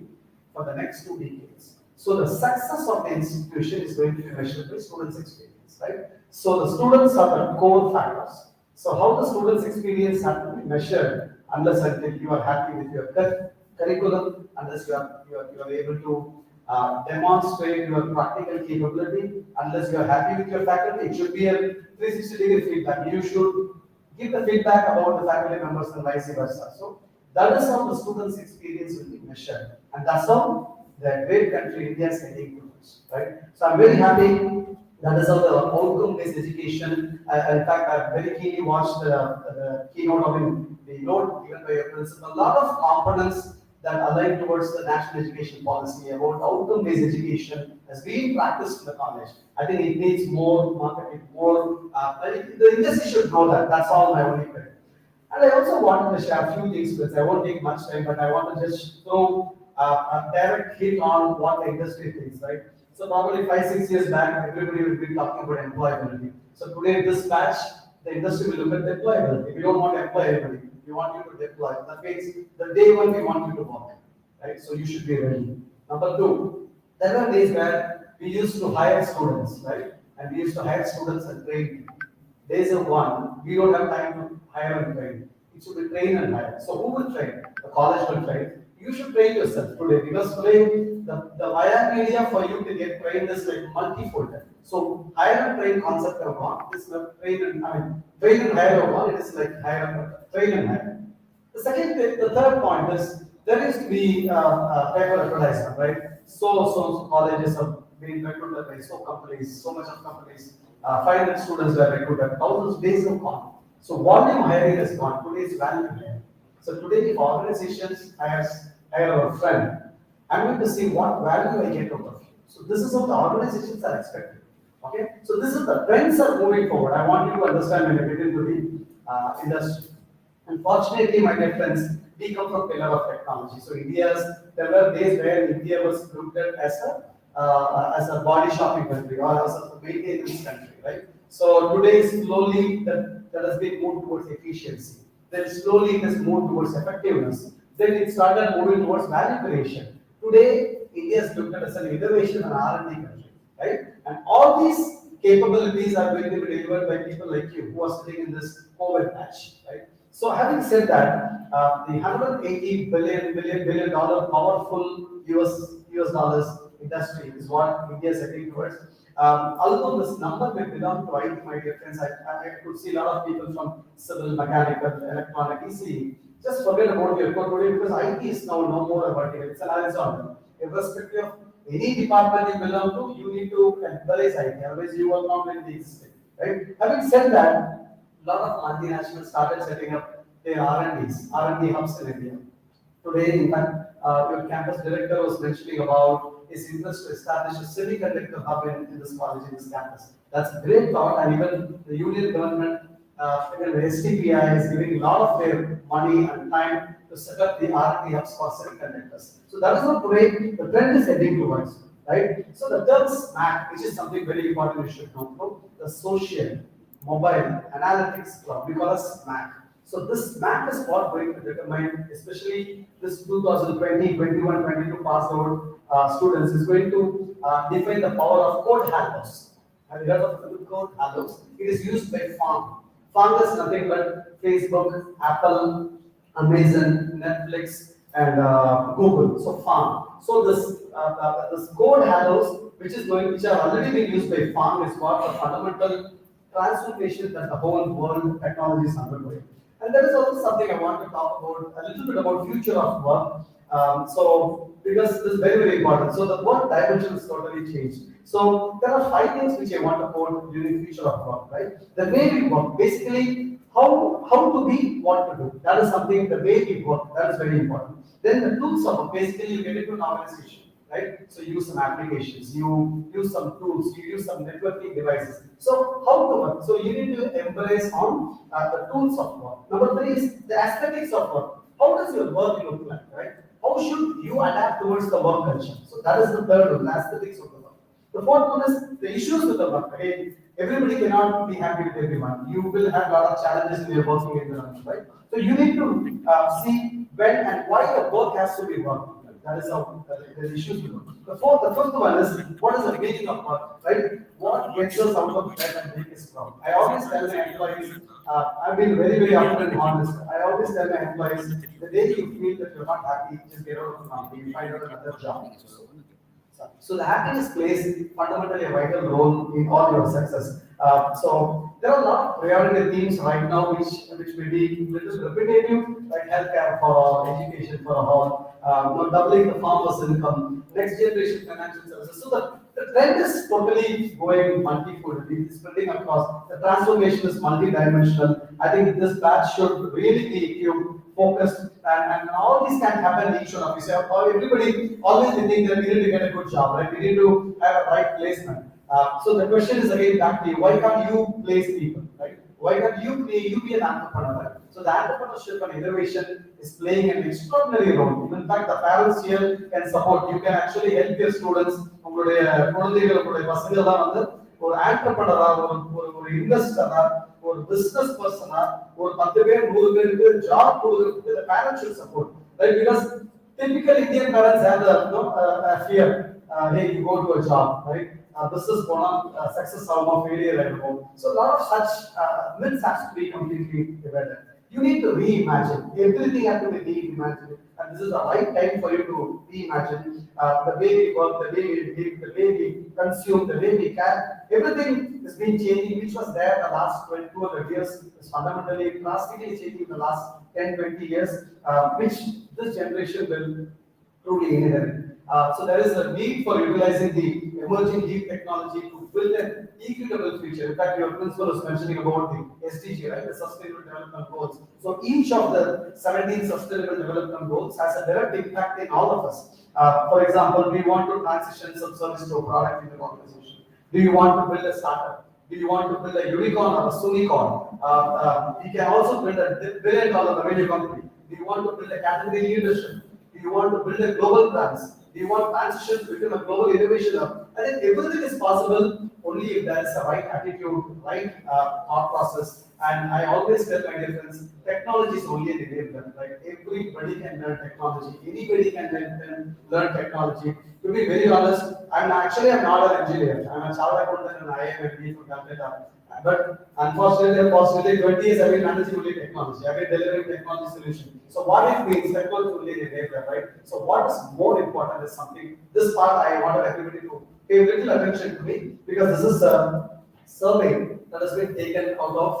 for the next 2 decades. So the success of the institution is going to be measured by students' experience, right? So the students are the core factors. So how the students' experience have to be measured unless until you are happy with your curriculum, unless you are able to demonstrate your practical capability, unless you are happy with your faculty. It should be a 360-degree feedback. You should give the feedback about the faculty members and vice versa. So that is how the students' experience will be measured, and that's how the great country India is heading towards, right? So I'm very happy. That is how the outcome-based education. In fact, I very keenly watched the keynote of the note given by your principal. A lot of components that align towards the national education policy about outcome-based education has been practiced in the college. I think it needs more marketing, more. The industry should know that. That's all my only credit. And I also wanted to share a few things with. I won't take much time, but I want to just throw a direct hit on what the industry thinks, right? So probably 5-6 years back, everybody will be talking about employability. So today in this batch, the industry will look at deployability. We don't want employability. We want you to deploy. That means the day one we want you to work, right? So you should be ready. Number two, there were days where we used to hire students, right? And we used to hire students and train them. Days of one, we don't have time to hire and train. It should be train and hire. So who will train? The college will train. You should train yourself today, because today the via media for you to get trained is like multifold. So hire and train concept of one is train and hire of one. It is like train and hire. The third point is there used to be paper advertisement, right? So colleges have been recruited by so much of companies. 500 students were recruited. Thousands days have gone. So volume hiring is gone. Today is value hiring. So today if organizations hire our friend, I'm going to see what value I get out of you. So this is how the organizations are expected. Okay. So this is the trends are moving forward. I want you to understand when you get into the industry. Unfortunately, my dear friends, we come from pillar of technology. So there were days where India was looked at as a body shopping country or as a maintenance country, right? So today slowly that has been moved towards efficiency. Then slowly it has moved towards effectiveness. Then it started moving towards value creation. Today, India is looked at as an innovation and R&D country, right? And all these capabilities are going to be delivered by people like you who are sitting in this COVID batch, right? So having said that, the 180 billion dollar powerful US dollars industry is what India is heading towards. Although this number may belong to IT, my dear friends, I could see a lot of people from civil, mechanical, electronic, ECE. Just forget about your code today, because IT is now no more a vertical, it's an horizontal. Irrespective of any department you belong to, you need to embrace IT, otherwise you will not be existing, right? Having said that, a lot of multinationals started setting up their R&D hubs in India. Today, in fact, your campus director was mentioning about his interest to establish a semiconductor hub in this college, in this campus. That's a great thought, and even the union government, even the STPI is giving a lot of their money and time to set up the R&D hubs for semiconductors. So that is what today the trend is heading towards, right? So the term SMAC, which is something very important you should know, the social, mobile, analytics cloud, we call it SMAC. So this SMAC is what going to determine, especially this 2020, 21, 22 passed out students is going to define the power of code halos. Have you heard of the code halos? It is used by farm. Farm is nothing but Facebook, Apple, Amazon, Netflix, and Google. So farm. So this code halos, which are already being used by farm, is what the fundamental transformation that the whole world technology is undergoing. And there is also something I want to talk about, a little bit about future of work. So because this is very, very important. So the work dimension is totally changed. So there are 5 things which I want to quote during future of work, right? The way we work, basically how do we want to do? That is something, the way we work, that is very important. Then the tools of work, basically you get into an organization, right? So you use some applications, you use some tools, you use some networking devices. So how to work? So you need to embrace on the tools of work. Number 3 is the aesthetics of work. How does your work look like, right? How should you adapt towards the work culture? So that is the third one, the aesthetics of the work. The fourth one is the issues with the work. Again, everybody cannot be happy with everyone. You will have a lot of challenges in your working environment, right? So you need to see when and why the work has to be worked. That is how the issues will go. The fifth one is what is the meaning of work, right? What gets us out of bed and make us proud? I always tell my employees, I've been very, very upfront and honest. I always tell my employees, the day you feel that you're not happy, just get out of the company, find out another job. So the happiness plays fundamentally a vital role in all your success. So there are a lot of priority themes right now which may be little repetitive, like healthcare for all, education for all, doubling the farmers' income, next generation financial services. So the trend is totally going multifold. It is spreading across. The transformation is multidimensional. I think this batch should really be equipped, focused, and all these can happen in each one of you. So everybody always thinking that we need to get a good job, right? We need to have a right placement. So the question is again back to you: why can't you place people, right? Why can't you be an entrepreneur? Right? So the entrepreneurship and innovation is playing an extraordinary role. In fact, the parents here can support. You can actually help your students. உங்களுடைய குழந்தைகள், உங்களுடைய பசங்கள்லாம் வந்து ஒரு ஆண்டர்பிரனரா, ஒரு இன்வெஸ்டரா, ஒரு business பர்சனா, ஒரு 10 பேர் 100 பேருக்கு ஜாப் கொடுக்கிறதுக்கு the parents should support, right? Because typical Indian parents have the fear. Hey, you go to a job, right? Business gonna success ஆகுமா, failure ஆகுமா. So a lot of such myths has to be completely divided. You need to reimagine. Everything has to be reimagined, and this is the right time for you to reimagine the way we work, the way we live, the way we consume, the way we can. Everything has been changing, which was there the last 200 years, is fundamentally, drastically changing in the last 10-20 years, which this generation will truly inherit. So there is a need for utilizing the emerging deep technology to build an equitable future. In fact, your principal was mentioning about the SDG, right? The Sustainable Development Goals. So each of the 17 Sustainable Development Goals has a direct impact in all of us. For example, we want to transition some service to a product in the organization. Do you want to build a startup? Do you want to build a unicorn or a unicorn? We can also build a billion-dollar revenue company. Do you want to build a category leadership? Do you want to build a global brands? Do you want transition to become a global innovation hub? I think everything is possible only if there is a right attitude, right thought process. And I always tell my dear friends, technology is only an enabler. Right? Everybody can learn technology. Anybody can learn technology. To be very honest, I'm not an engineer. I'm a chartered accountant and I am a MBA from Calcutta. But unfortunately, 20 years I've been managing only technology. I've been delivering technology solutions. So what it means, technology is only an enabler, right? So what is more important is something. This part I wanted everybody to pay little attention to me, because this is a survey that has been taken out of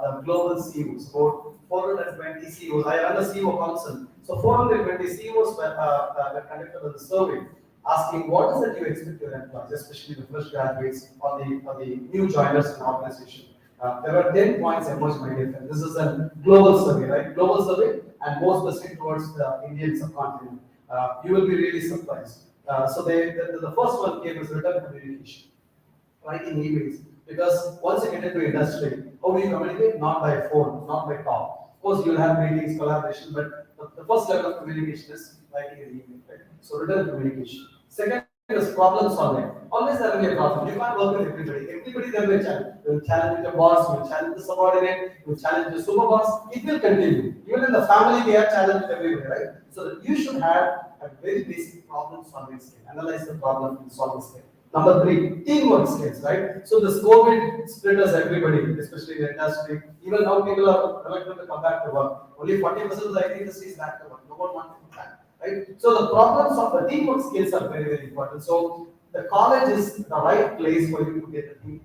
the global CEOs, about 420 CEOs. I run the CEO Council. So 420 CEOs were conducted in the survey, asking what is it you expect your employees, especially the fresh graduates or the new joiners in the organization. There were 10 points emerged, my dear friend. This is a global survey, right? Global survey, and more specific towards the Indian subcontinent. You will be really surprised. So the first one came as written communication, writing emails. Because once you get into industry, how do you communicate? Not by phone, not by talk. Of course, you'll have meetings, collaboration, but the first level of communication is writing an email, right? So written communication. Second is problem solving. Always there will be a problem. You can't work with everybody. Everybody there will be a challenge. You will challenge your boss, you will challenge the subordinate, you will challenge the super boss. It will continue. Even in the family, we have challenge everywhere, right? So you should have a very basic problem solving skill. Analyze the problem and solve the skill. Number 3, teamwork skills, right? So this COVID split us everybody, especially in the industry. Even now people are reluctant to come back to work. Only 40% of the IT industry is back to work. No one wants to come back, right? So the problems of the teamwork skills are very, very important. So the college is the right place for you to get the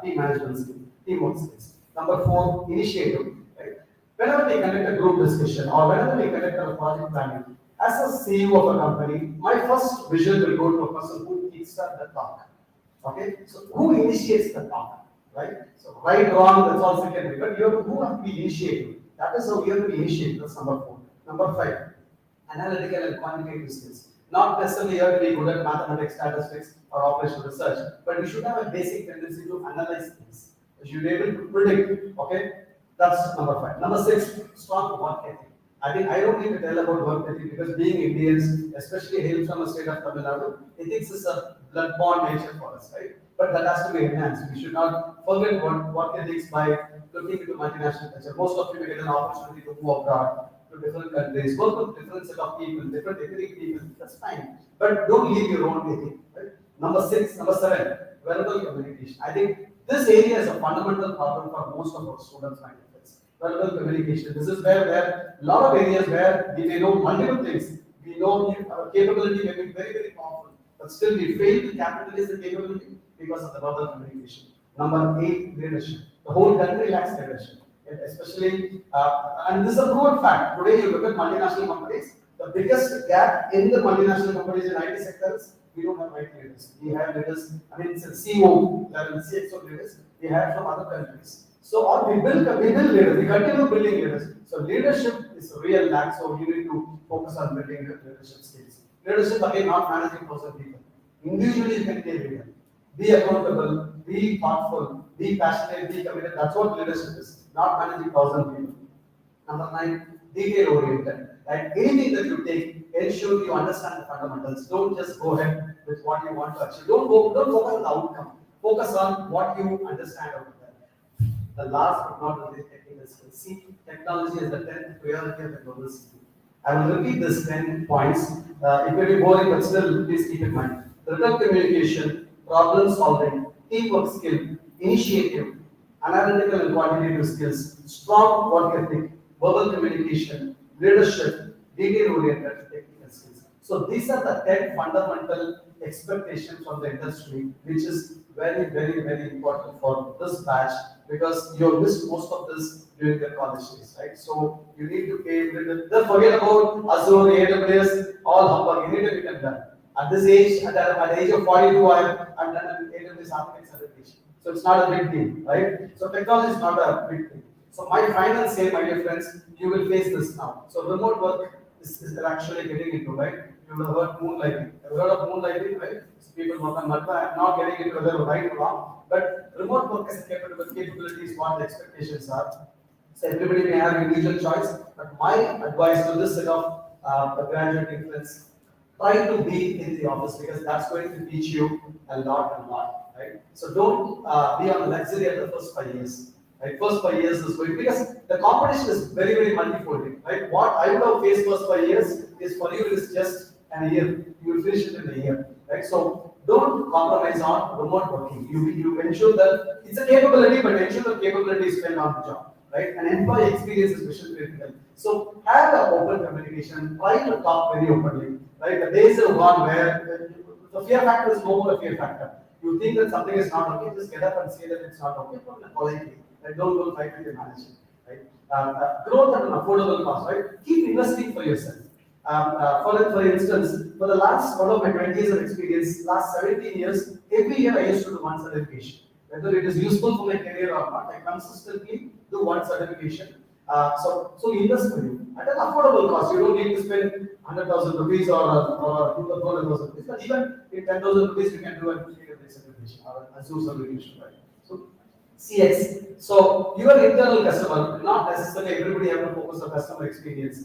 team management skills, teamwork skills. Number 4, initiative, right? Whenever we conduct a group discussion or whenever we conduct a project planning, as a CEO of a company, my first vision will go to a person who kickstarts the talk. Okay, so who initiates the talk, right? So right, wrong, that's all secondary, but you have who have to be initiating. That is how you have to be initiating. That's number 4. Number 5, analytical and quantitative skills. Not necessarily you have to be good at mathematics, statistics, or operational research, but you should have a basic tendency to analyze things. You should be able to predict. Okay, that's number 5. Number 6, strong work ethic. I think I don't need to tell about work ethic because being Indians, especially hail from a state of Tamil Nadu, ethics is a blood-born nature for us, right? But that has to be enhanced. We should not forget work ethics by looking into multinational culture. Most of you may get an opportunity to move abroad to different countries, work with different set of people, different ethnic people. That's fine, but don't leave your own ethic. Right? Number 7, verbal communication. I think this area is a fundamental problem for most of our students, my friends. Verbal communication. This is where a lot of areas where we may know multiple things. We know our capability may be very, very powerful, but still we fail to capitalize the capability because of the verbal communication. Number 8, leadership. The whole country lacks leadership, and especially, and this is a proven fact. Today, you look at multinational companies. The biggest gap in the multinational companies in IT sectors, we don't have right leaders. We have leaders. I mean, it's a CEO level, CXO leaders. We have from other countries. So, or we build leaders. We continue building leaders. So, leadership is a real lack. So, you need to focus on building leadership skills. Leadership again, not managing 1,000 people. Individually, you can be a leader. Be accountable, be thoughtful, be passionate, be committed. That's what leadership is, not managing 1,000 people. Number 9, detail oriented. Right? Anything that you take, ensure you understand the fundamentals. Don't just go ahead with what you want to achieve. Don't focus on the outcome. Focus on what you understand of that. The last but not the least, technical skills. See, technology is the 10th priority of the global city. I will repeat this 10 points. It may be boring, but still, please keep in mind. Written communication, problem solving, teamwork skill, initiative, analytical and quantitative skills, strong work ethic, verbal communication, leadership, detail-oriented technical skills. So these are the 10 fundamental expectations from the industry, which is very, very, very important for this batch because you missed most of this during the college days, right? So you need to pay. Don't forget about Azure, AWS, all humbug. You need to become done. At this age, at the age of 42, I'm done an AWS architect certification. So it's not a big deal, right? So technology is not a big thing. So my final say, my dear friends, you will face this now. So remote work is actually getting into, right? You will have heard moonlighting. Have you heard of moonlighting, right? So people work on Malta. I'm not getting into whether right or wrong, but remote work as a capability is what the expectations are. So everybody may have individual choice, but my advice to this set of graduating friends, try to be in the office because that's going to teach you a lot, right? So don't be on luxury at the first 5 years, right? First 5 years is going because the competition is very, very multifold, right? What I would have faced first 5 years is for you is just an year. You will finish it in a year, right? So don't compromise on remote working. You ensure that it's a capability, but ensure the capability is spent on the job. Right? And employee experience is mission critical. So have an open communication, try to talk very openly. Right? The days are gone where the fear factor is no more a fear factor. You think that something is not okay, just get up and say that it's not okay, but politely. Right? Don't fight with your manager. Right? Growth at an affordable cost, right? Keep investing for yourself. For instance, for the last one of my 20 years of experience, last 17 years, every year I used to do one certification. Whether it is useful for my career or not, I consistently do one certification. So invest for you at an affordable cost. You don't need to spend 100,000 rupees or 200,000 rupees. But even in 10,000 rupees, you can do a AWS certification or a Azure certification, right? So CX. So your internal customer, not necessarily everybody have to focus on customer experience.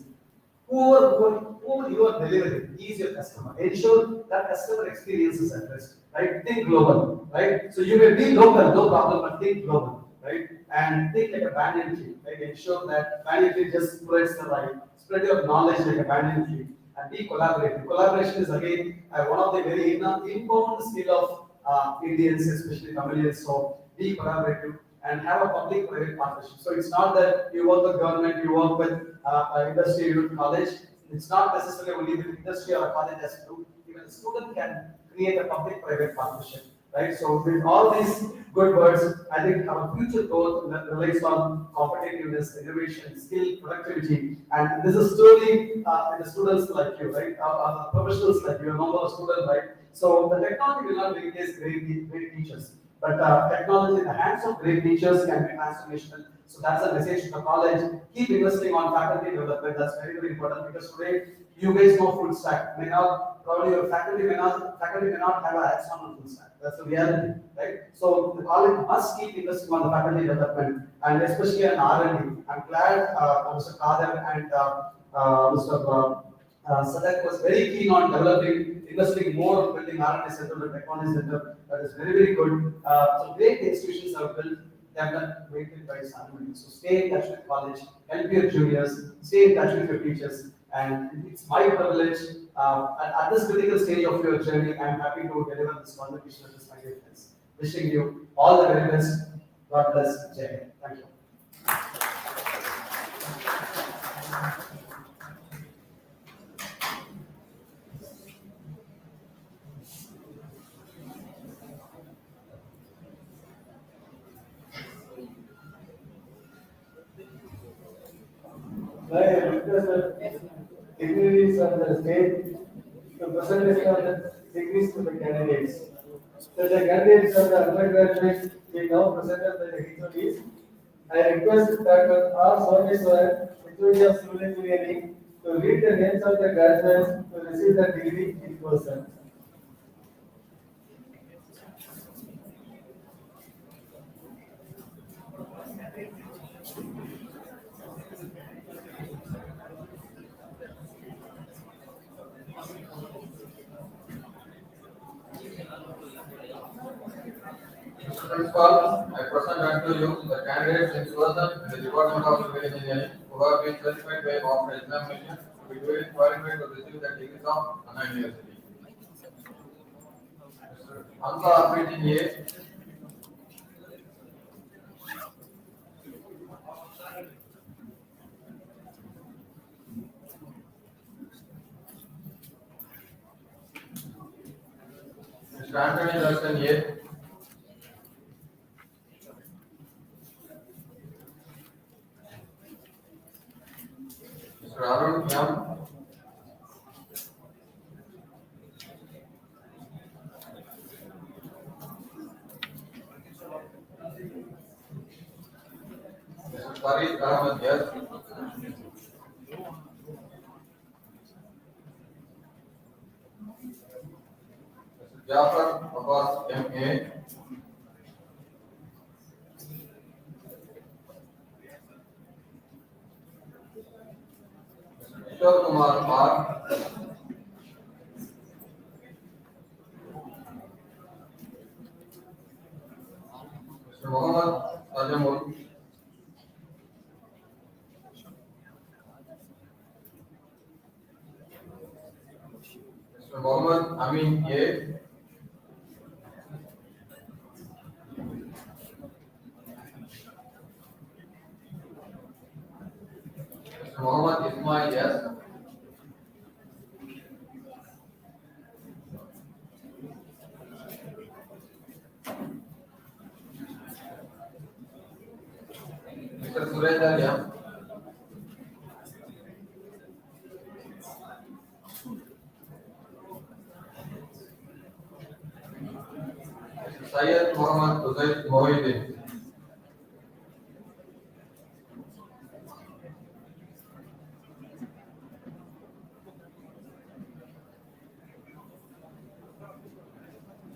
Whoever you are delivering is your customer. Ensure that customer experience is addressed, right? Think global, right? So you may be local, no problem, but think global, right? And think like a banyan tree, right? Ensure that banyan tree just spreads the light, spread your knowledge like a banyan tree, and be collaborative. Collaboration is again one of the very important skill of Indians, especially Tamilians. So be collaborative and have a public-private partnership. So it's not that you work with government, you work with industry, you with college. It's not necessarily only with industry or a college has to do. Even a student can create a public-private partnership. right? So with all these good words, I think our future growth relies on competitiveness, innovation, skill, productivity, and this is truly the students like you, right? Our professionals like you, a normal student, right? So the technology will not replace great teachers, but technology in the hands of great teachers can be transformational. So that's a message to the college. Keep investing on faculty development. That's very, very important because today you guys know full stack. May not probably your faculty may not have access on full stack. That's the reality, right? So the college must keep investing on the faculty development and especially on R&D. I'm glad Mr. Kader and Mr. Sadak was very keen on investing more, building R&D center and technology center. That is very, very good. So great institutions are built. They have done weighted by Sanmani. So stay in touch with college, help your juniors, stay in touch with your teachers. And it's my privilege at this critical stage of your journey. I'm happy to deliver this contribution to my dear friends. Wishing you all the very best. God bless. Jai Hind. Thank you. I request the dignitaries of the state to present the degrees to the candidates. So the candidates of the undergraduates we now presented by the HODs. I request Dr. R. Someswaran, HOD of Civil Engineering, to read the names of the graduates to receive the degree in person. Mr. Principal, I present unto you the candidates in person in the Department of Civil Engineering who have been certified by after examination to be duly qualified to receive the degrees of Anna University. Mr. Hamza Afritin A. Mr. Anthony Nelson A. Mr. Arun M. Mr. Farid Ahmed S. Mr. Jafar Abbas M.A. Mr. Kishore Kumar R. Mr. Mohammad Sajamul. Mr. Mohammad Amin A. Mr. Mohammad Ismail S. Mr. Surendra M. Mr. Syed Muhammad Uzaid Mohidin.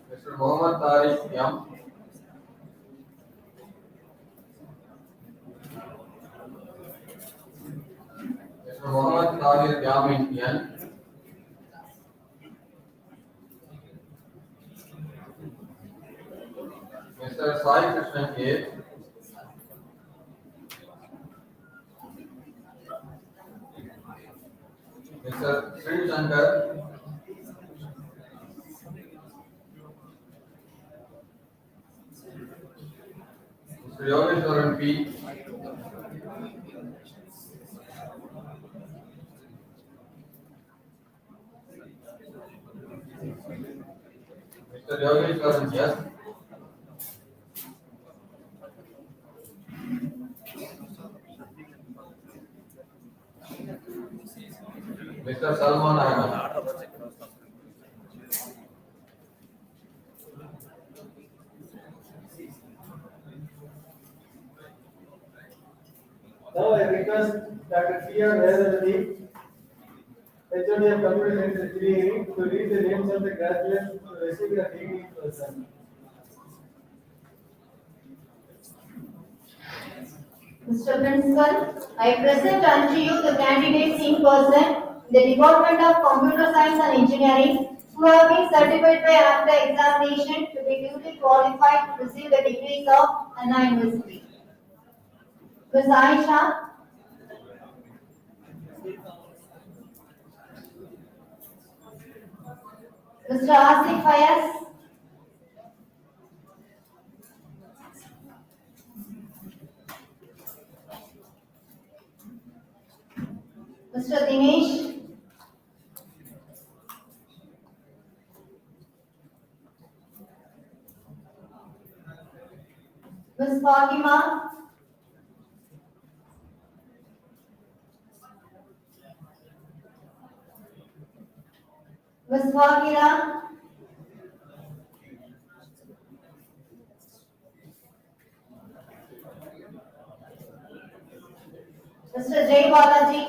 Mr. Muhammad Tariq M. Mr. Muhammad Tahir Yamin N. Mr. Sai Krishnan A. Mr. Sri Shankar. Mr. Yogeshwaran P. Mr. Mr. Yogesh Karan, yes. Mr. Salman Ahmed. Now I request Dr. T. R. Vedavati, HOD of Computer Science Engineering, to read the names of the graduates who received the degree in person. Mr. Principal, I present unto you the candidates in person in the Department of Computer Science and Engineering who have been certified by after examination to be duly qualified to receive the degrees of Anna University. Ms. Aisha, Mr. Asif Fayaz, Mr. Dinesh, Ms. Fatima, Ms. Wakila, Mr. Jay Balaji,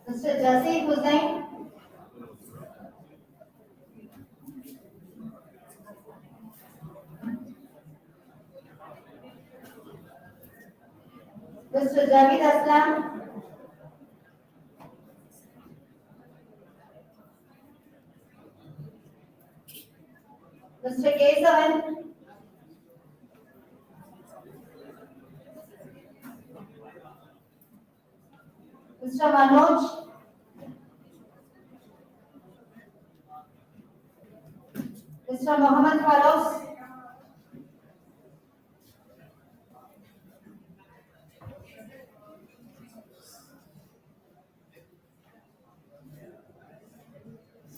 Mr. Jasir Hussain, Mr. Javid Aslam, Mr. Kesavan, Mr. Manoj, Mr. Mohammed Farouz,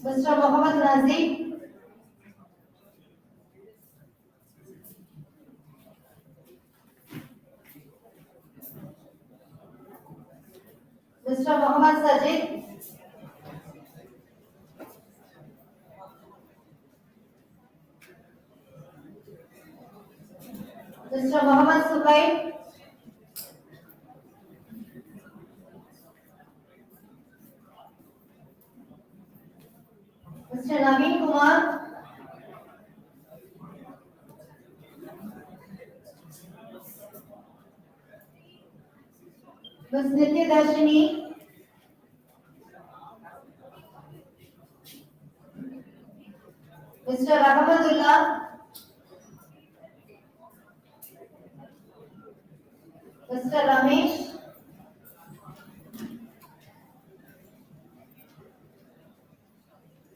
Mr. Mohammed Nazib, Mr. Mohammed Sajid, Mr. Mohammed Subair, Mr. Naveen Kumar, Ms. Nitya Darshini, Mr. Rahmatullah, Mr. Ramesh,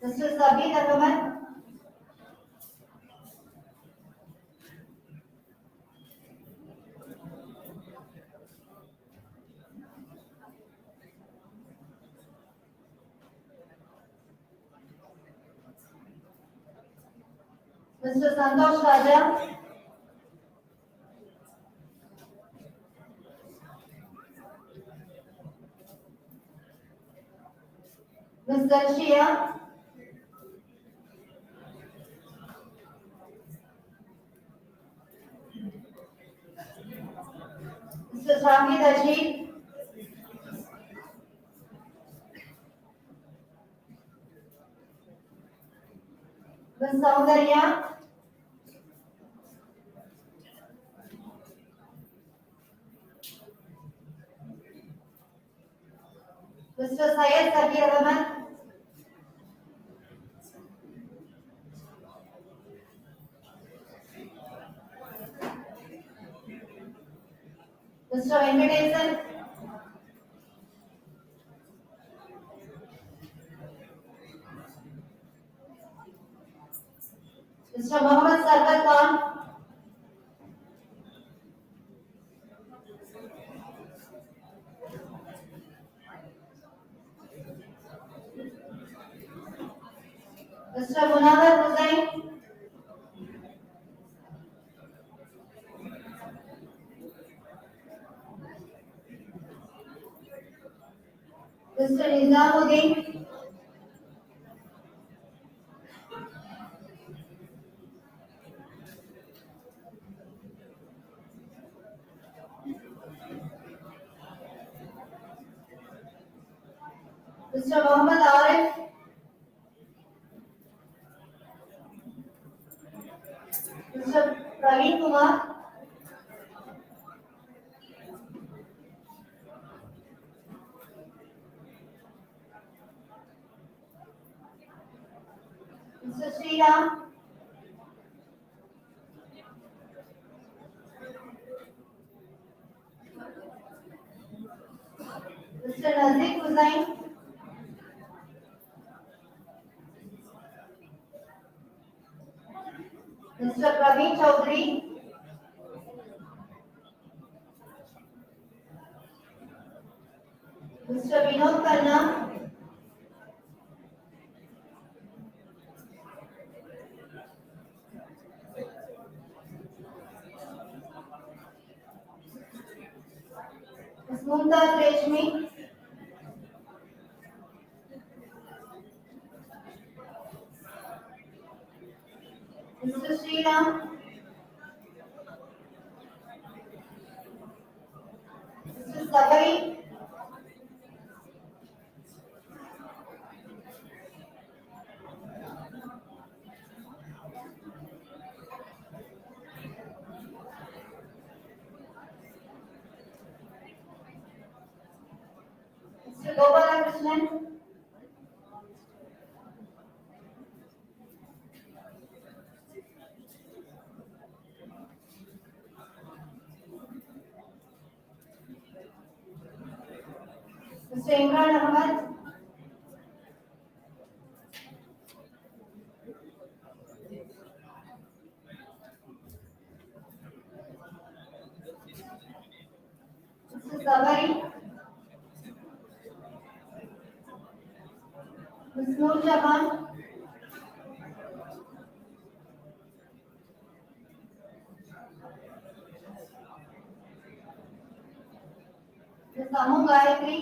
Mr. Sabir Ahmed, Mr. Santosh Raja, Ms. Darshia, Mr. Shahid Ashid, Ms. Saundarya, Mr. Syed Sabir Ahmed, Mr. Venkatesan, Mr. Mohammed Sarkar Khan, Mr. Munawar Hussain. Mr. Nizamuddin. Mr. Mohammed Arif. Mr. Praveen Kumar. Mr. Sriram. Mr. Nazik Hussain. Mr. Praveen Chaudhary. Mr. Vinod Khanna. Ms. Mumtaz Reshmi. Mr. Sriram. Mr. Sabari. Mr. Gopalakrishnan. Mr. Imran Ahmad. Mr. Sabari. Ms. Noor Jahan. Ms. Amu Gayatri.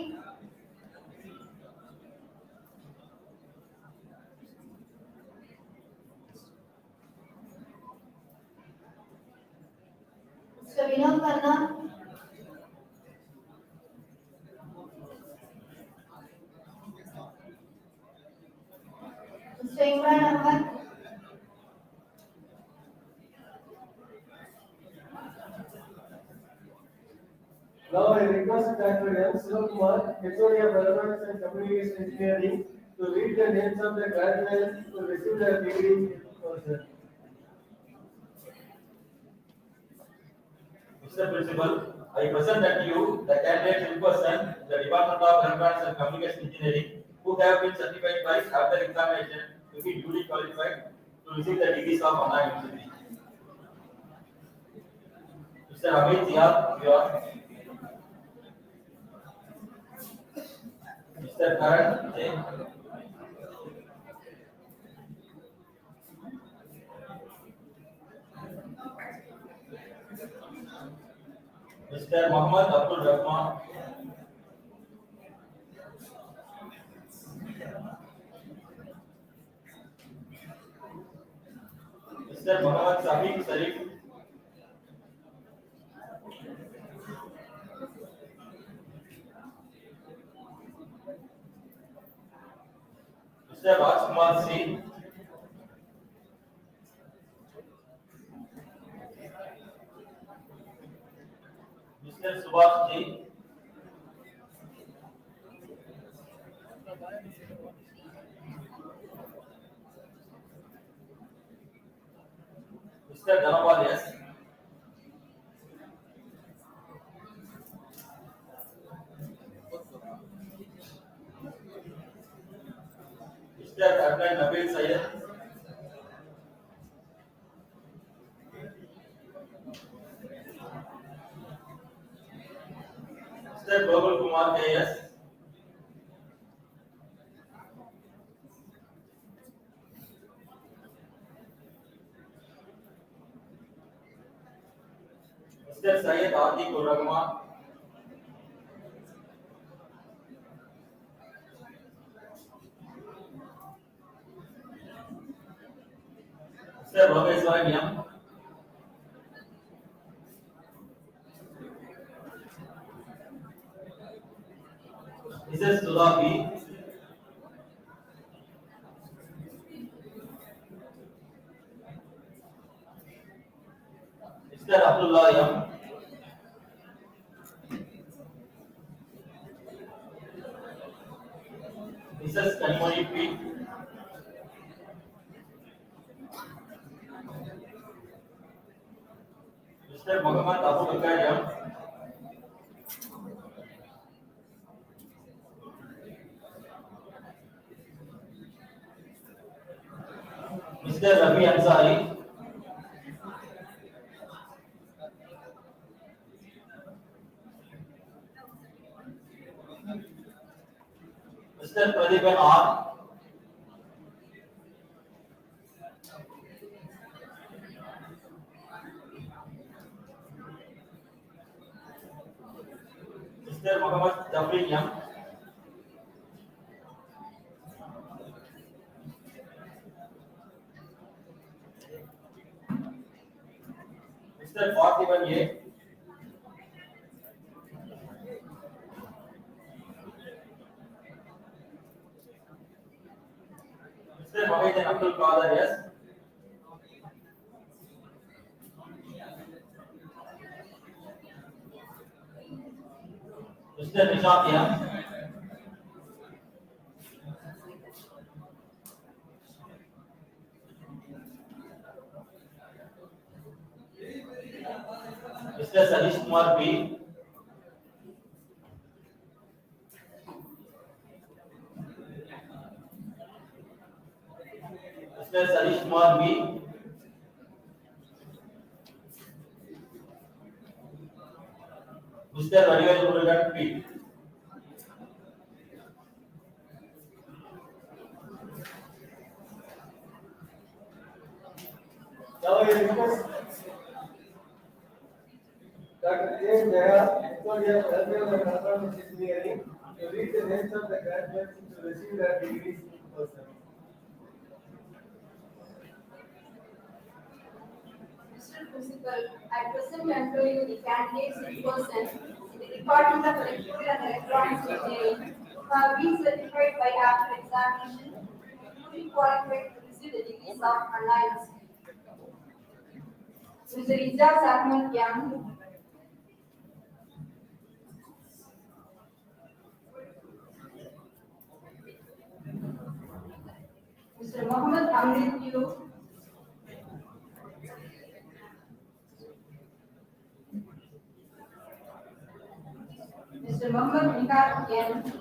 Mr. Vinod Khanna. Mr. Imran Ahmad. Now I request Dr. M. Sivakumar, HOD of Electronics and Communication Engineering, to read the names of the graduates who received their degree courses. Mr. Principal, I present at you the candidates in person in the Department of Electronics and Communication Engineering who have been certified by after examination to be duly qualified to receive the degrees of Anna University. Mr. Amit Zia, you are. Mr. Karan J. Mr. Muhammad Abdul Rahman. Mr. Muhammad Sadiq Sharif. Mr. Rajkumar C. Mr. Subhash G. Mr. Dhanapal S. Mr. Adnan Nabil Syed. Mr. Gobal Kumar K.S. Syed Atiqur Rahman, Mr. Bhaveswaran M, Mrs. Sudha B, Mr. Abdullah M, Mrs. Kanimani P, Mr. Muhammad Abu Bakar M, Mr. Rafi Ansari, Mr. Pradipan R, Mr. Muhammad Jafri M, Mr. Fathiban A, Mr. Mohammed Abdul Qadir S, Mr. Nishant M, Mr. Sanish Kumar P, Mr. Sanish Kumar B, Mr. Vadivel Murugan P, Now I request Dr. A. Jaya, Victoria, Welfare and Economics Engineering to read the names of the graduates to receive their degrees in person. Mr. Principal, I present unto you the candidates in person in the Department of Electrical and Electronics Engineering who have been certified by after examination fully qualified to receive the degrees of alliance. Mr. Ijaz Ahmed Young, Mr. Mohammed Amrit Yu, Mr. Mohammed Nihat N,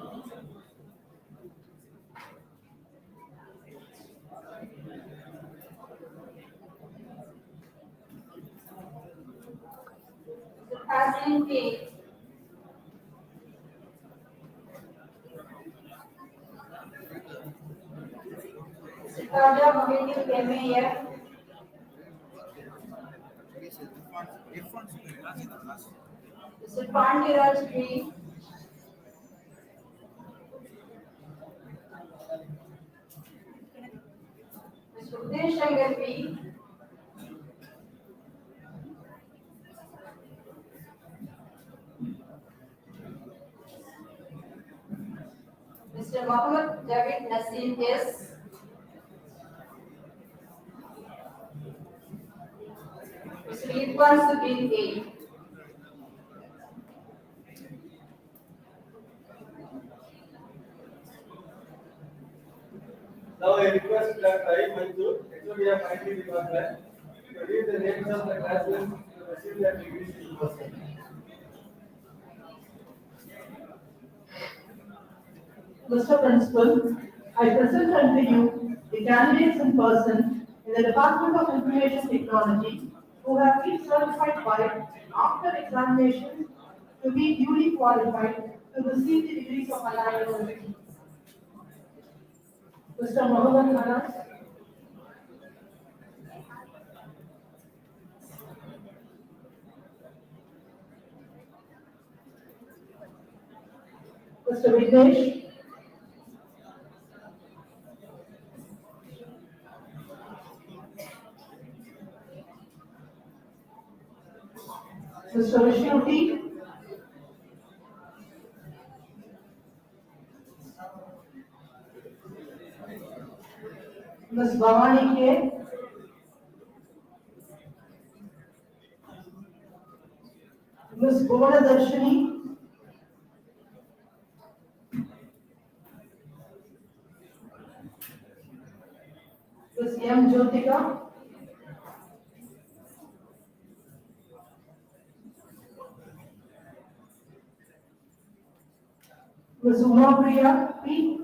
Mr. Hassan K, Mr. Khaja Mohammed MAF, Mr. Pandiraj P, Mr. Uday Shankar P, Mr. Mohammed Javid Nasim S, Mr. Irfan Subin A. Now I request Dr. I. Manju, HOD of IT Department, to read the names of the graduates to receive their degrees in person. Mr. Principal, I present unto you the candidates in person in the Department of Information Technology who have been certified by, after examination, to be duly qualified to receive the degrees of Anna University. Mr. Mohammed Anas, Mr. Vignesh, Mr. Vishnu T, Ms. Bhavani K, Ms. Bhuwana Darshini, Ms. M. Jyotika, Ms. Uma Priya P,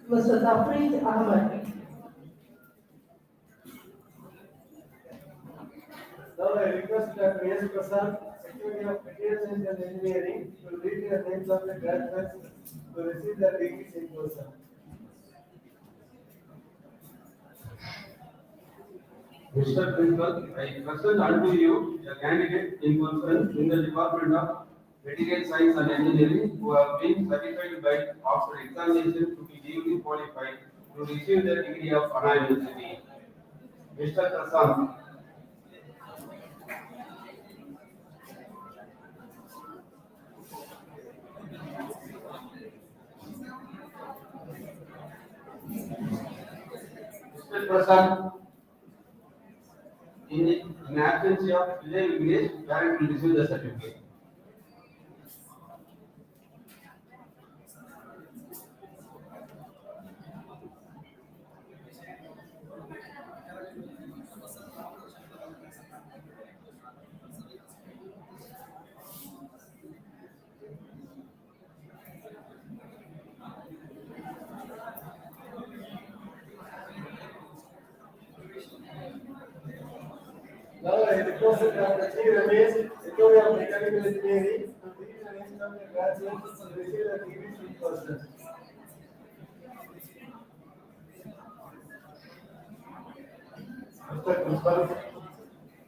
Mr. Tafreez Ahmed. Now I request Dr. S. Prasad, Secretary of Materials Science and Engineering, to read the names of the graduates to receive their degrees in person. Mr. Principal, I present unto you a candidate in person in the Department of Material Science and Engineering who have been certified by after examination to be duly qualified to receive the degree of Anna University. Mr. Prasad. Mr. Prasad, in absence of Vijay Vignesh, parent will receive the certificate. Now I request Dr. G. Ramesh, Secretary of Mechanical Engineering, to read the names of the graduates to receive their degrees in person. Mr. Principal,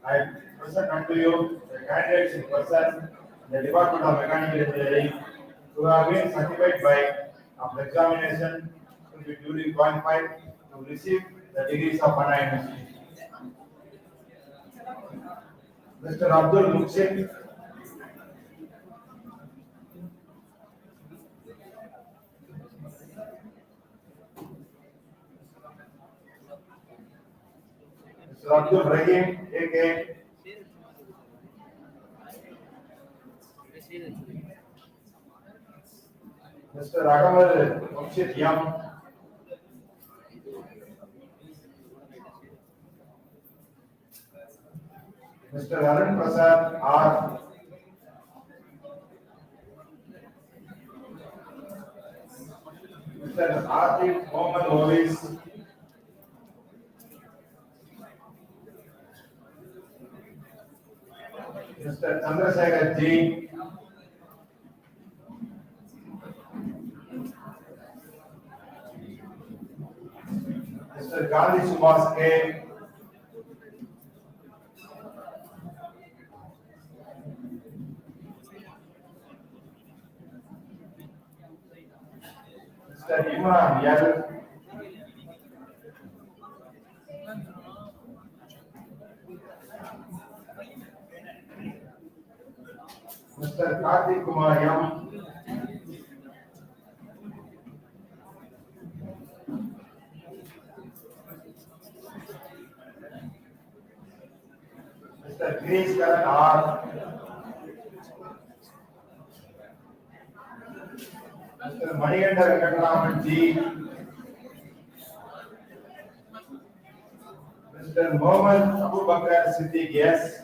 I present unto you the candidates in person in the Department of Mechanical Engineering who have been certified by after examination to be duly qualified to receive the degrees of Anna University. Mr. Abdul Mukshin, Mr. Abdul Rahim, AK, Mr. Raghamal Mukshit Yam, Mr. Arun Prasad R, Mr. Atif Mohammed Ovis, Mr. Chandrasekhar G, Mr. Gandhi Subhas K, Mr. Imran Yal, Mr. Karthik Kumar Yam, Mr. Girish Karan R, Mr. Manikanda Venkataraman G, Mr. Mohammed Abu Bakr Siddiq S,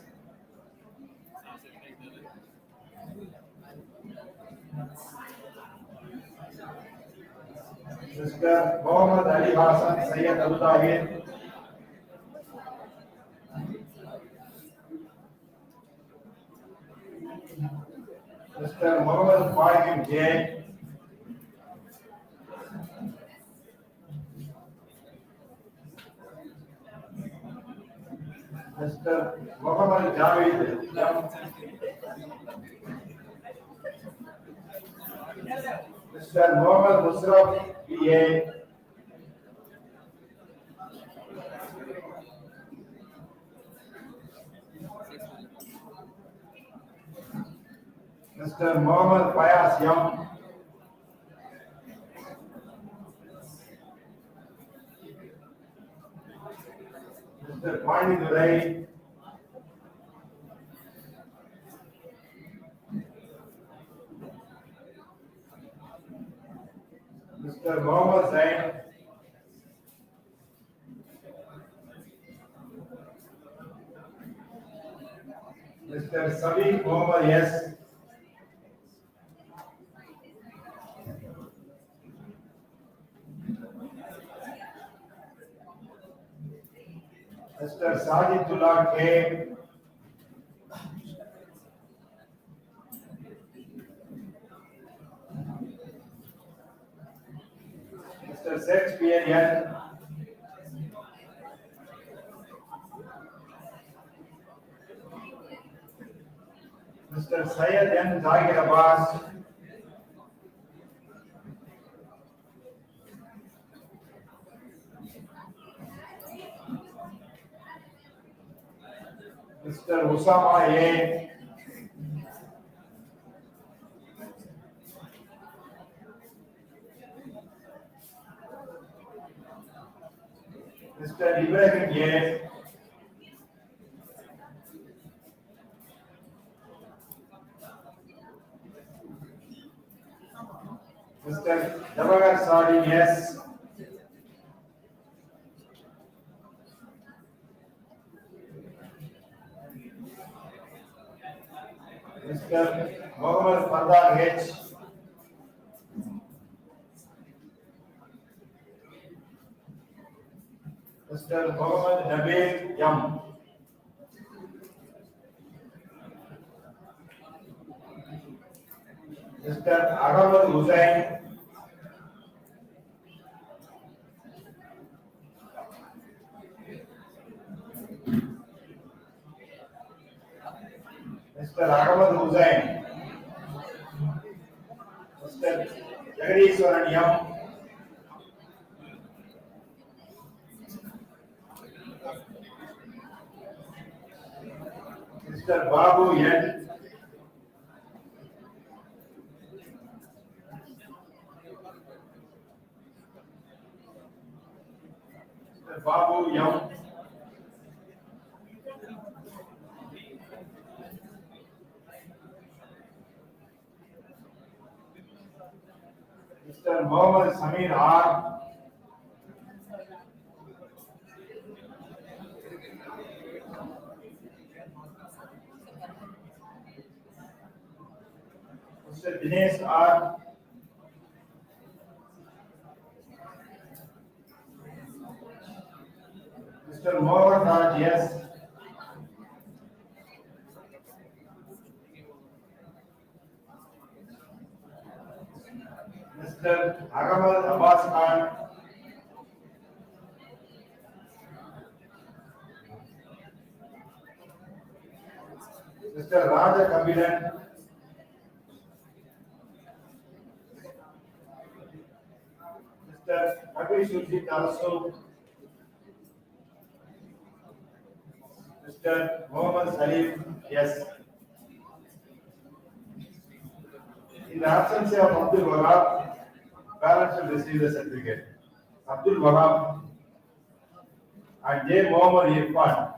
Mr. Mohammed Ali Hassan Sayyid Abu Tahir, Mr. Mohammed Fahim J, Mr. Mohammed Javed M, Mr. Mohammed Musraf, BA. Mr. Mohammed Fayaz Yam. Mr. Pandi Durai. Mr. Mohammed Zain. Mr. Sabi Mohammed Yes. Mr. Sajidullah K. Mr. Shakespeare N. Mr. Syed N. Zahir Abbas. Mr. Usama A. Mr. Ibrahim A. Mr. Javagar Sadi yes. Mr. Mohammed Fadal H. Mr. Mohammed Nabil Yam. Mr. Ahmad Hussain. Mr. Ahmad Hussain. Mr. Jagadishwaran Yam. Mr. Babu N. Mr. Babu Yam. Mr. Mohammed Samir R. Mr. Dinesh R. Mr. Mohammed Raj yes. Mr. Ahmad Abbas Khan. Mr. Raja Kabilan. Mr. Kabir Shurjit Tarasu. Mr. Mohammed Salim yes. In the absence of Abdul Wahab, parents will receive the certificate. Abdul Wahab and J. Mohammed Irfan.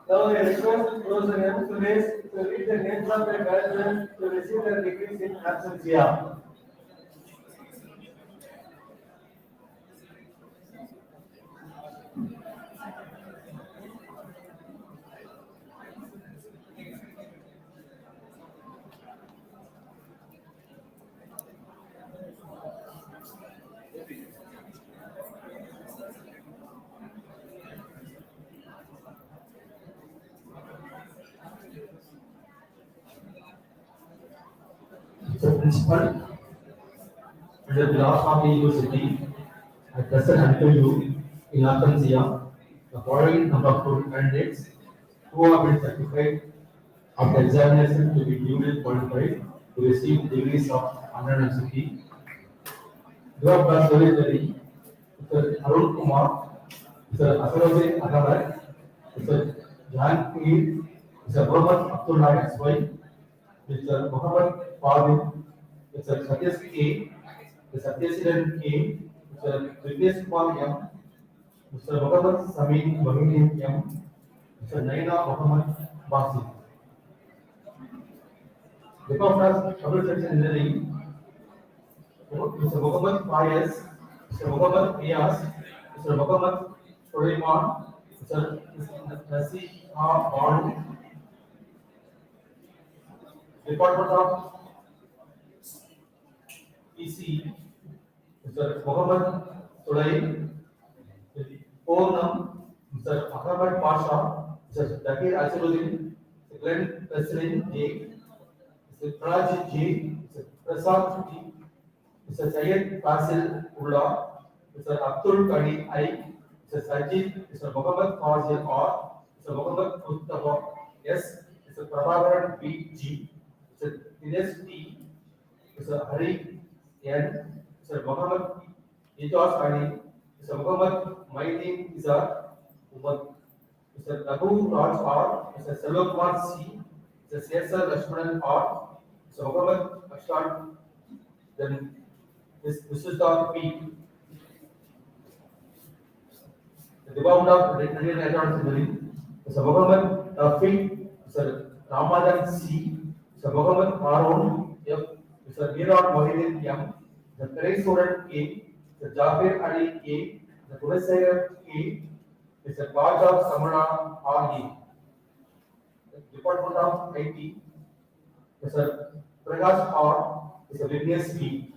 Now I request Professor M. Suresh to read the names of the graduates to receive their degrees in absentia. Principal, under the law of the university, I present unto you in absentia the following number of candidates who have been certified after examination to be duly qualified to receive degrees of honor and degree. Your class secretary, Mr. Arun Kumar, Mr. Asarudin Agabar, Mr. Jahangir, Mr. Mohammed Abdullah SY, Mr. Muhammad Fadil, Mr. Satyesh K, Mr. Satyesh K, Mr. Vignesh Kumar M, Mr. Muhammad Samin Bahudin M, Mr. Naina Muhammad Basi. The conference public section engineering, Mr. Muhammad Fayez, Mr. Muhammad Riyaz, Mr. Muhammad Sulaiman, Mr. Nasir Baru, Department of EC, Mr. Muhammad Sulaim, Poonam, Mr. Ahmad Pasha, Mr. Dakir Asiruddin, Mr. Glenn President J, Mr. Praj J, Mr. Prasad G, Mr. Syed Fasil Ullah, Mr. Abdul Kadi I, Mr. Sajid, Mr. Muhammad Fazil R, Mr. Muhammad Mustafa S, Mr. Prabhakaran B G, Mr. Dinesh T, Mr. Hari N, Mr. Muhammad Ijaz Ali, Mr. Muhammad Maidin Izar, Mr. Raghu Raj R, Mr. Selvakumar C, Mr. Cesar Lakshmanan R, Mr. Muhammad Ashad, then Mrs. P. The Department of Renewable Energy, Mr. Muhammad Rafiq, Mr. Ramadan C, Mr. Muhammad Harun F, Mr. Miran Mohidin M, the Perez Student A, Mr. Jafir Ali A, the Kulesayer A, Mr. Bajab Samana R E. The Department of IT, Mr. Prakash R, Mr. Vignesh B.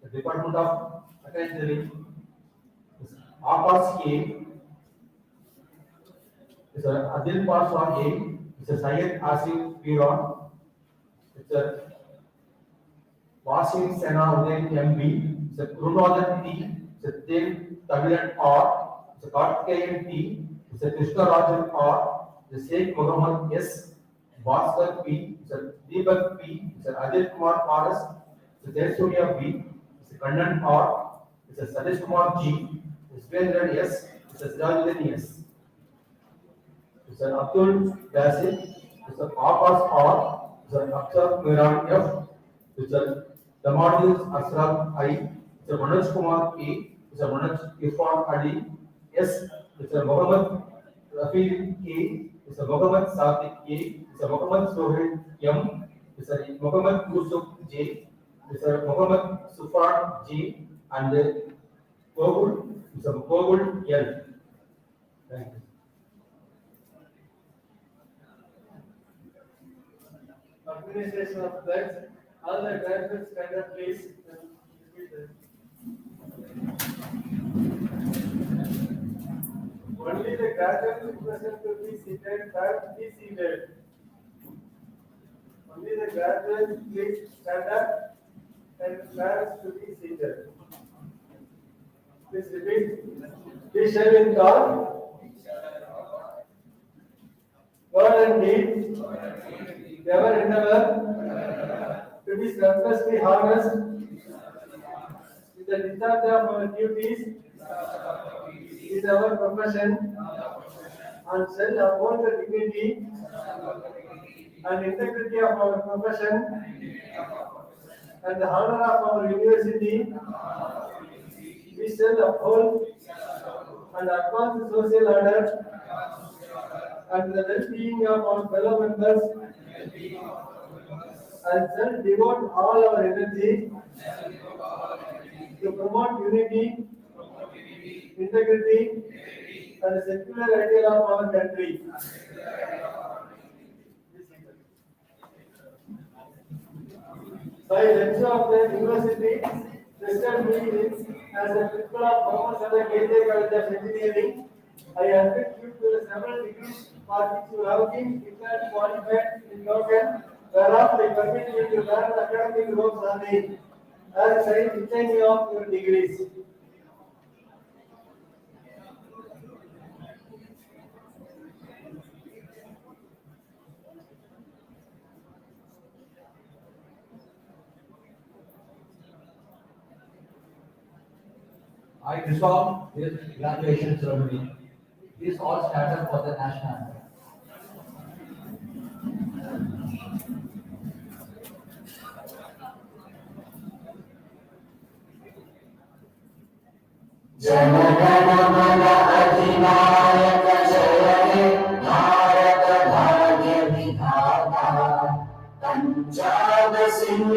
The Department of Accounting, Mr. Abbas A, Mr. Adil Pasha A, Mr. Syed Asif Piran, Mr. Wasim Sena Uday MB, Mr. Gurunadan T, Mr. Dev Tavilan R, Mr. Kartikeyan T, Mr. Krishna Rajan R, Mr. Sheikh Muhammad S, Bhaskar P, Mr. Deepak P, Mr. Ajay Kumar RS, Mr. Jayasuriya B, Mr. Kannan R, Mr. Satish Kumar G, Mr. Splendran S, Mr. Sirajuddin S, Mr. Abdul Basit, Mr. Abbas R, Mr. Aksar Miran F, Mr. Damadil Asram I, Mr. Manoj Kumar A, Mr. Manoj Irfan Ali S, Mr. Muhammad Rafi K, Mr. Muhammad Sadiq A, Mr. Muhammad Sohail M, Mr. Muhammad Yusuf J, Mr. Muhammad Sufar J, and Gogul, Mr. Gogul L. Thank you. Administration of flags. All the graduates stand up, please. Only the graduates present to be seated, be seated. Only the graduates please stand up and parents to be seated. Please repeat. We shall in God, God and deed, ever endeavor to be selflessly harnessed with the discharge of our duties is our profession and shall uphold the dignity and integrity of our profession and the honor of our university. We shall uphold and advance the social order and the well-being of our fellow members and shall devote all our energy to promote unity, integrity, and the secular ideal of our country. By lecture of the university, Mr. Me as a principal of Commerce at the KJ College of Engineering, I admit you to the several degrees for which you have been declared qualified in token whereof they permit you to learn the academic ropes on the as intending of your degrees. I resolve this graduation ceremony. Please all stand up for the national anthem. जनगण अधिनायक जय हे भारत भाग्य विधाता पंजाब सिंध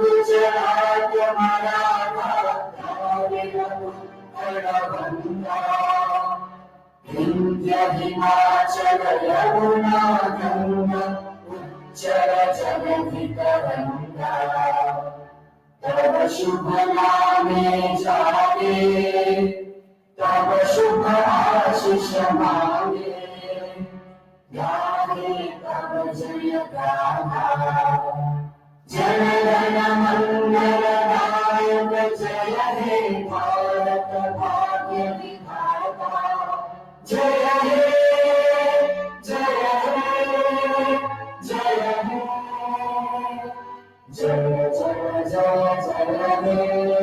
गुजरात मराठा द्राविड़ उत्कल गंगा विंध्य हिमाचल यमुना गंगा उच्चल जगति तरंगा तब शुभ नामे जागे तब शुभ आशीष मांगे गाहे तब जय गाथा जन गण मंगल नायक जय हे भारत भाग्य विधाता जय हे जय हे जय हे जय जय जय जय हे